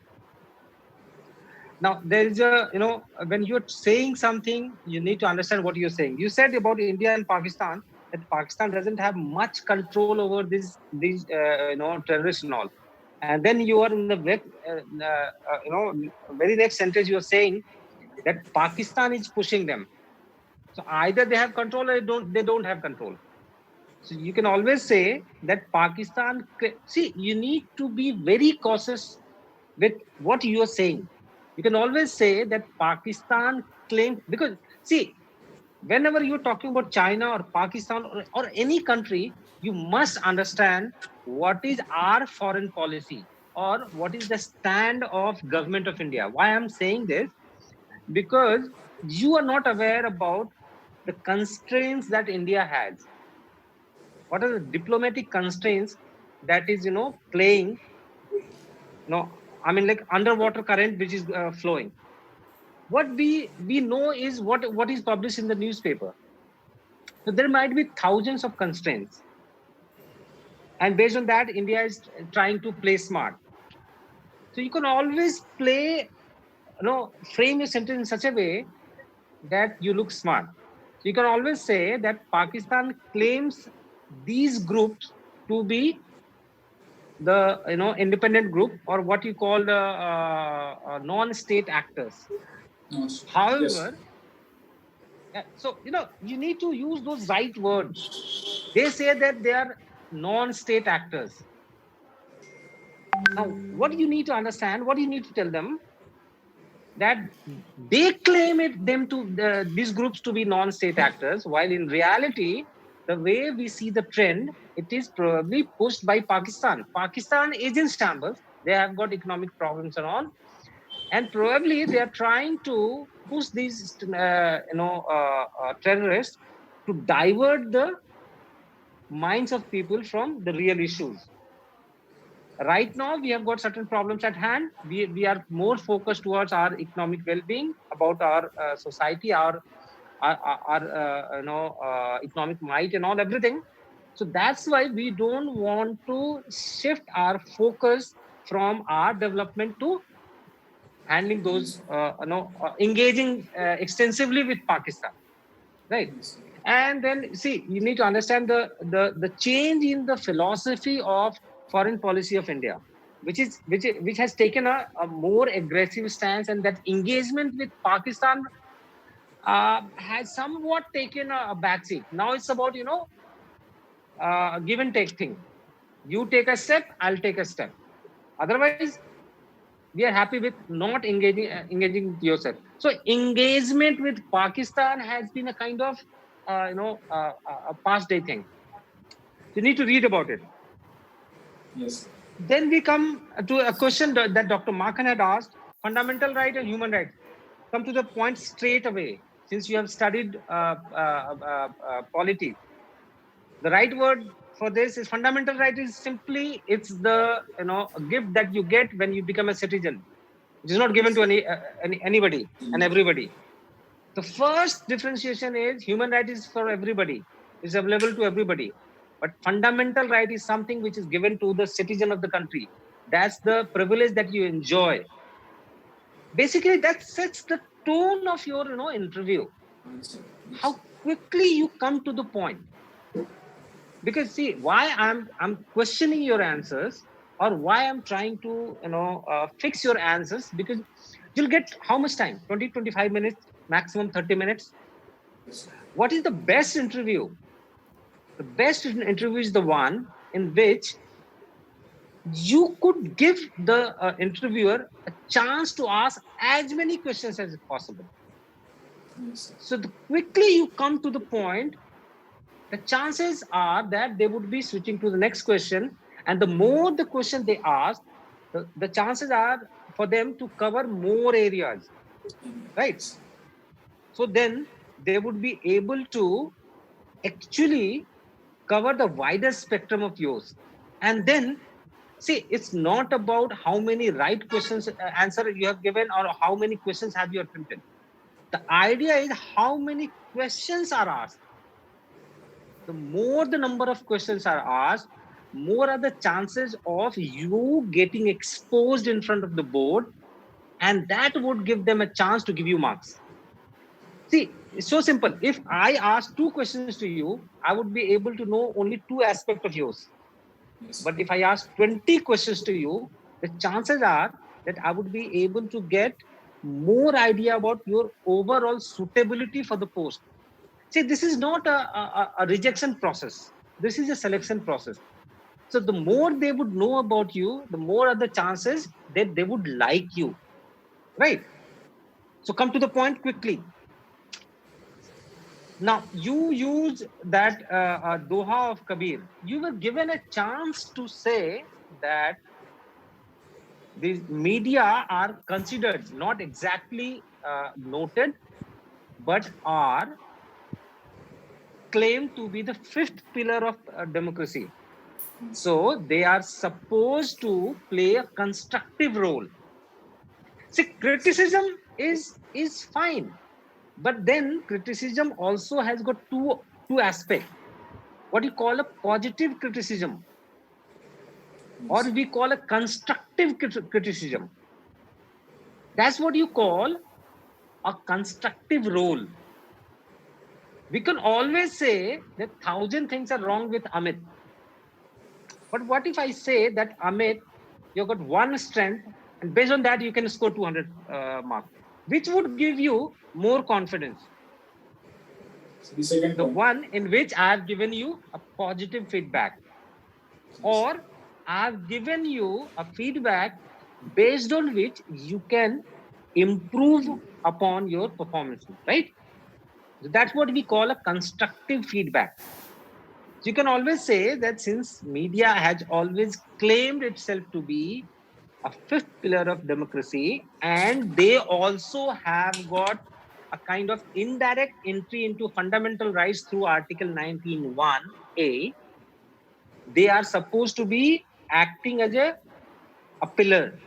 Now there is a, when you're saying something, you need to understand what you're saying. You said about India and Pakistan that Pakistan doesn't have much control over these terrorists and all. And then you are in the very next sentence you are saying that Pakistan is pushing them. So either they have control or they don't have control. So you can always say that Pakistan, see, you need to be very cautious with what you are saying. You can always say that Pakistan claims, because see, whenever you're talking about China or Pakistan or any country, you must understand what is our foreign policy or what is the stand of government of India. Why I'm saying this? Because you are not aware about the constraints that India has. What are the diplomatic constraints that is playing, I mean, like underwater current which is flowing. What we know is what is published in the newspaper. So there might be thousands of constraints, and based on that, India is trying to play smart. So you can always play, frame your sentence in such a way that you look smart. So you can always say that Pakistan claims these groups to be the independent group, or what you call the non-state actors. Yes. However, so you need to use those right words. They say that they are non-state actors. Now, what you need to understand, what you need to tell them, that they claim these groups to be non-state actors, while in reality, the way we see the trend, it is probably pushed by Pakistan. Pakistan is in shambles. They have got economic problems and all, and probably they are trying to push these terrorists to divert the minds of people from the real issues. Right now, we have got certain problems at hand. We are more focused towards our economic well-being, about our society, our economic might and all, everything. So that's why we don't want to shift our focus from our development to handling those, engaging extensively with Pakistan, right? And then see, you need to understand the change in the philosophy of foreign policy of India, which has taken a more aggressive stance, and that engagement with Pakistan has somewhat taken a backseat. Now it's about give and take thing. You take a step, I'll take a step. Otherwise, we are happy with not engaging with yourself. So engagement with Pakistan has been a kind of a past day thing. You need to read about it. Yes. Then we come to a question that Dr. Makhan had asked: fundamental right and human rights. come to the point straight away. Since you have studied polity, the right word for this is fundamental right. Is simply it's the a gift that you get when you become a citizen. It is not given to anybody and everybody. The first differentiation is human right is for everybody, is available to everybody. But fundamental right is something which is given to the citizen of the country. That's the privilege that you enjoy. Basically, that sets the tone of your interview. How quickly you come to the point. Because see, why I'm questioning your answers, or why I'm trying to fix your answers, because you'll get how much time? 20-25 minutes, maximum 30 minutes. What is the best interview? The best interview is the one in which you could give the interviewer a chance to ask as many questions as possible. So the quickly you come to the point, the chances are that they would be switching to the next question, and the more the question they ask, the chances are for them to cover more areas, right? So then they would be able to actually cover the wider spectrum of yours. And then see, it's not about how many right questions answer you have given, or how many questions have you attempted. The idea is how many questions are asked. The more the number of questions are asked, more are the chances of you getting exposed in front of the board, and that would give them a chance to give you marks. See, it's so simple. If I ask 2 questions to you, I would be able to know only 2 aspects of yours. But if I ask 20 questions to you, the chances are that I would be able to get more idea about your overall suitability for the post. See, this is not a rejection process. This is a selection process. So the more they would know about you, the more are the chances that they would like you, right? So come to the point quickly. Now, you use that Doha of Kabir. You were given a chance to say that the media are considered not exactly noted, but are claimed to be the 5th pillar of democracy. So they are supposed to play a constructive role. See, criticism is fine, but then criticism also has got two aspects. What you call a positive criticism, or we call a constructive criticism. That's what you call a constructive role. We can always say that 1,000 things are wrong with Amit. But what if I say that, Amit, you've got one strength, and based on that, you can score 200 marks, which would give you more confidence? The one in which I have given you a positive feedback, or I've given you a feedback based on which you can improve upon your performance, right? So that's what we call a constructive feedback. So you can always say that since media has always claimed itself to be a 5th pillar of democracy, and they also have got a kind of indirect entry into fundamental rights through Article 19(1)(a), they are supposed to be acting as a pillar.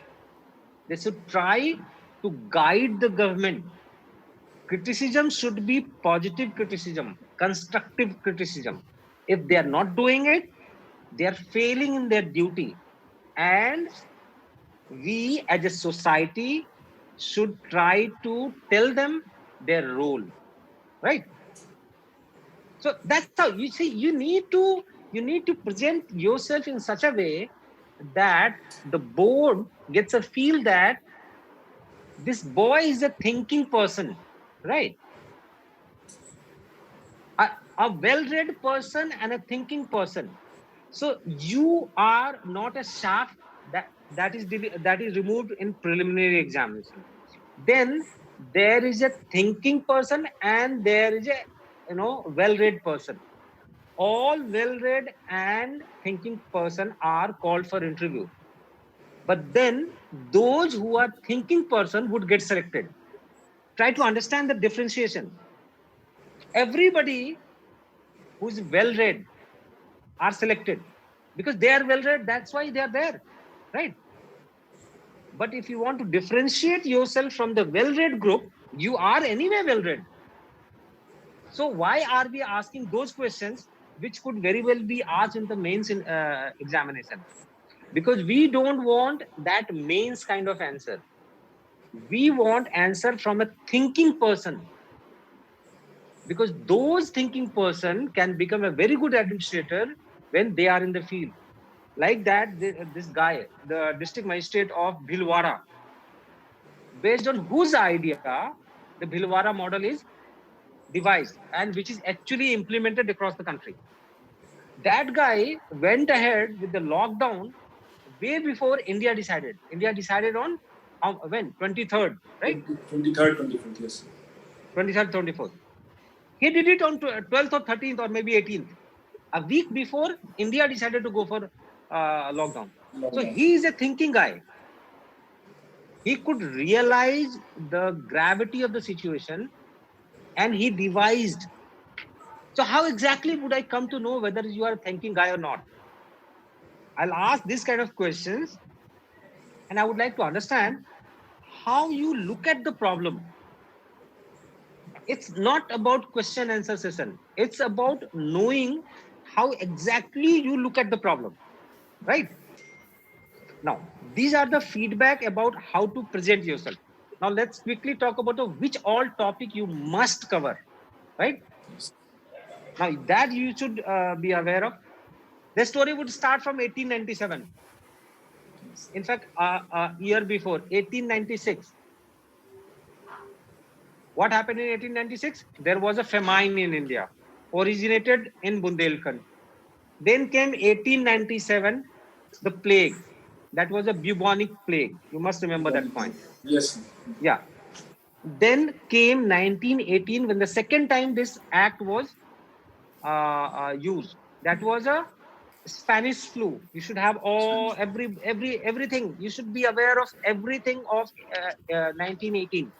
They should try to guide the government. Criticism should be positive criticism, constructive criticism. If they are not doing it, they are failing in their duty. And we as a society should try to tell them their role, right? So that's how you see, you need to present yourself in such a way that the board gets a feel that this boy is a thinking person, right? A well-read person and a thinking person. So you are not a shaft that is removed in preliminary examination. Then there is a thinking person and there is a well-read person. All well-read and thinking person are called for interview. But then those who are thinking person would get selected. Try to understand the differentiation. Everybody who is well read are selected because they are well read. That's why they are there, right? But if you want to differentiate yourself from the well read group, you are anyway well read. So why are we asking those questions which could very well be asked in the mains examination? Because we don't want that mains kind of answer. We want answer from a thinking person, because those thinking person can become a very good administrator when they are in the field. Like that, this guy, the district magistrate of Bhilwara, based on whose idea the Bhilwara model is devised and which is actually implemented across the country. That guy went ahead with the lockdown way before India decided. India decided on when? 23rd, right? 23rd, 24th, yes. 23rd, 24th. He did it on 12th or 13th or maybe 18th. A week before India decided to go for lockdown. So he is a thinking guy. He could realize the gravity of the situation and he devised. So how exactly would I come to know whether you are a thinking guy or not? I'll ask this kind of questions and I would like to understand how you look at the problem. It's not about question answer session. It's about knowing how exactly you look at the problem, right? Now, these are the feedback about how to present yourself. Now, let's quickly talk about which all topic you must cover, right? Now, that you should be aware of. The story would start from 1897. In fact, a year before, 1896. What happened in 1896? There was a famine in India, originated in Bundelkhand. Then came 1897, the plague. That was a bubonic plague. You must remember that point. Yes. Yeah. Then came 1918 when the second time this act was used. That was a Spanish flu. You should have everything. You should be aware of everything of 1918.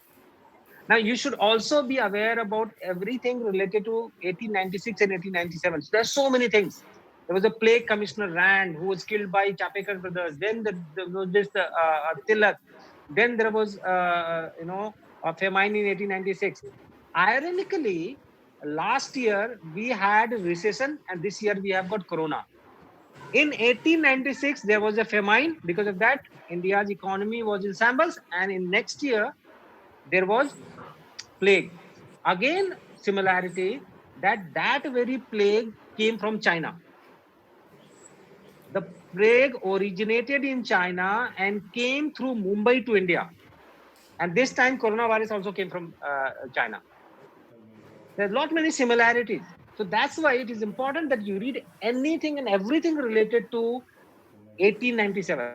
Now you should also be aware about everything related to 1896 and 1897. So there's so many things. There was a plague commissioner Rand who was killed by Chapekar brothers. Then Tilak. Then there was a famine in 1896. Ironically, last year we had a recession and this year we have got corona. In 1896 there was a famine. Because of that, India's economy was in shambles, and in next year there was plague. Again, similarity that very plague came from China. The plague originated in China and came through Mumbai to India. And this time coronavirus also came from China. There's a lot many similarities. So that's why it is important that you read anything and everything related to 1897.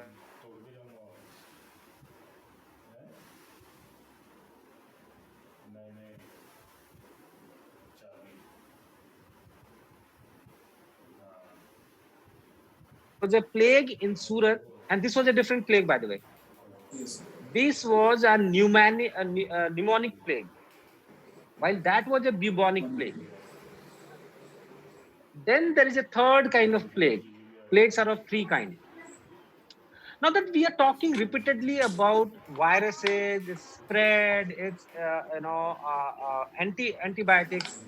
Was a plague in Surat, and this was a different plague, by the way. Yes. This was a pneumonic plague, while that was a bubonic plague. Then there is a third kind of plague. Plagues are of three kinds. Now that we are talking repeatedly about viruses, its spread, its antibiotics,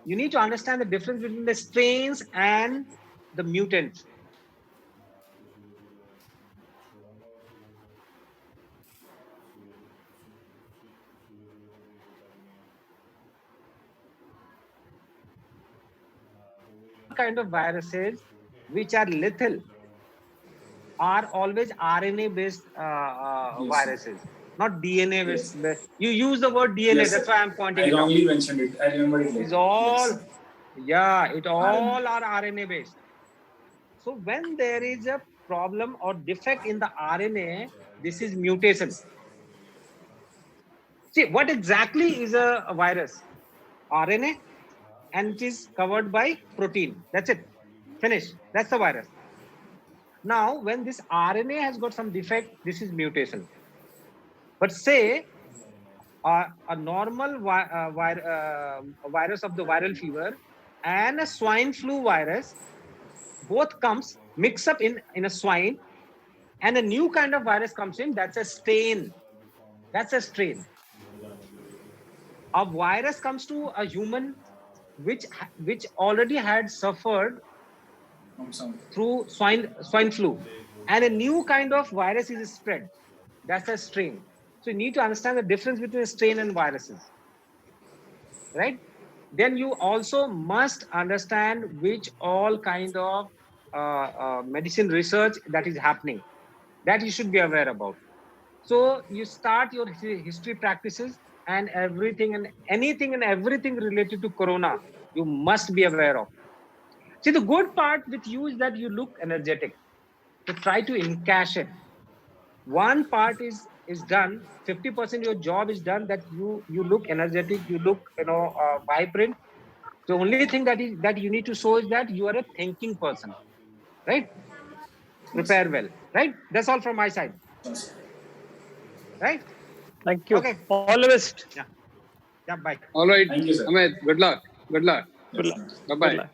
you need to understand the difference between the strains and the mutants. Kind of viruses which are lethal are always RNA based viruses, not DNA based. You use the word DNA, Yes, that's why I'm pointing I it out. wrongly mentioned it. I remember it. It's all, Yes. yeah, it all are RNA based. So when there is a problem or defect in the RNA, this is mutation. See, what exactly is a virus? RNA, and it is covered by protein. That's it. Finish. That's the virus. Now, when this RNA has got some defect, this is mutation. But say a normal virus of the viral fever and a swine flu virus both comes mix up in a swine, and a new kind of virus comes in. That's a strain. That's a strain. A virus comes to a human which already had suffered through swine flu, and a new kind of virus is spread. That's a strain. So you need to understand the difference between a strain and viruses, right? Then you also must understand which all kind of medicine research that is happening, that you should be aware about. So you start your history practices, and everything and anything and everything related to corona you must be aware of. See, the good part with you is that you look energetic. So try to encash it. One part is done. 50% your job is done. That you look energetic. You look vibrant. The only thing that you need to show is that you are a thinking person, right? Prepare well, right? That's all from my side, right? Thank you. Okay. All the best. Yeah. Bye. All right. Thank you, sir. Amit, good luck. Good luck. Good luck. Bye-bye. Good luck.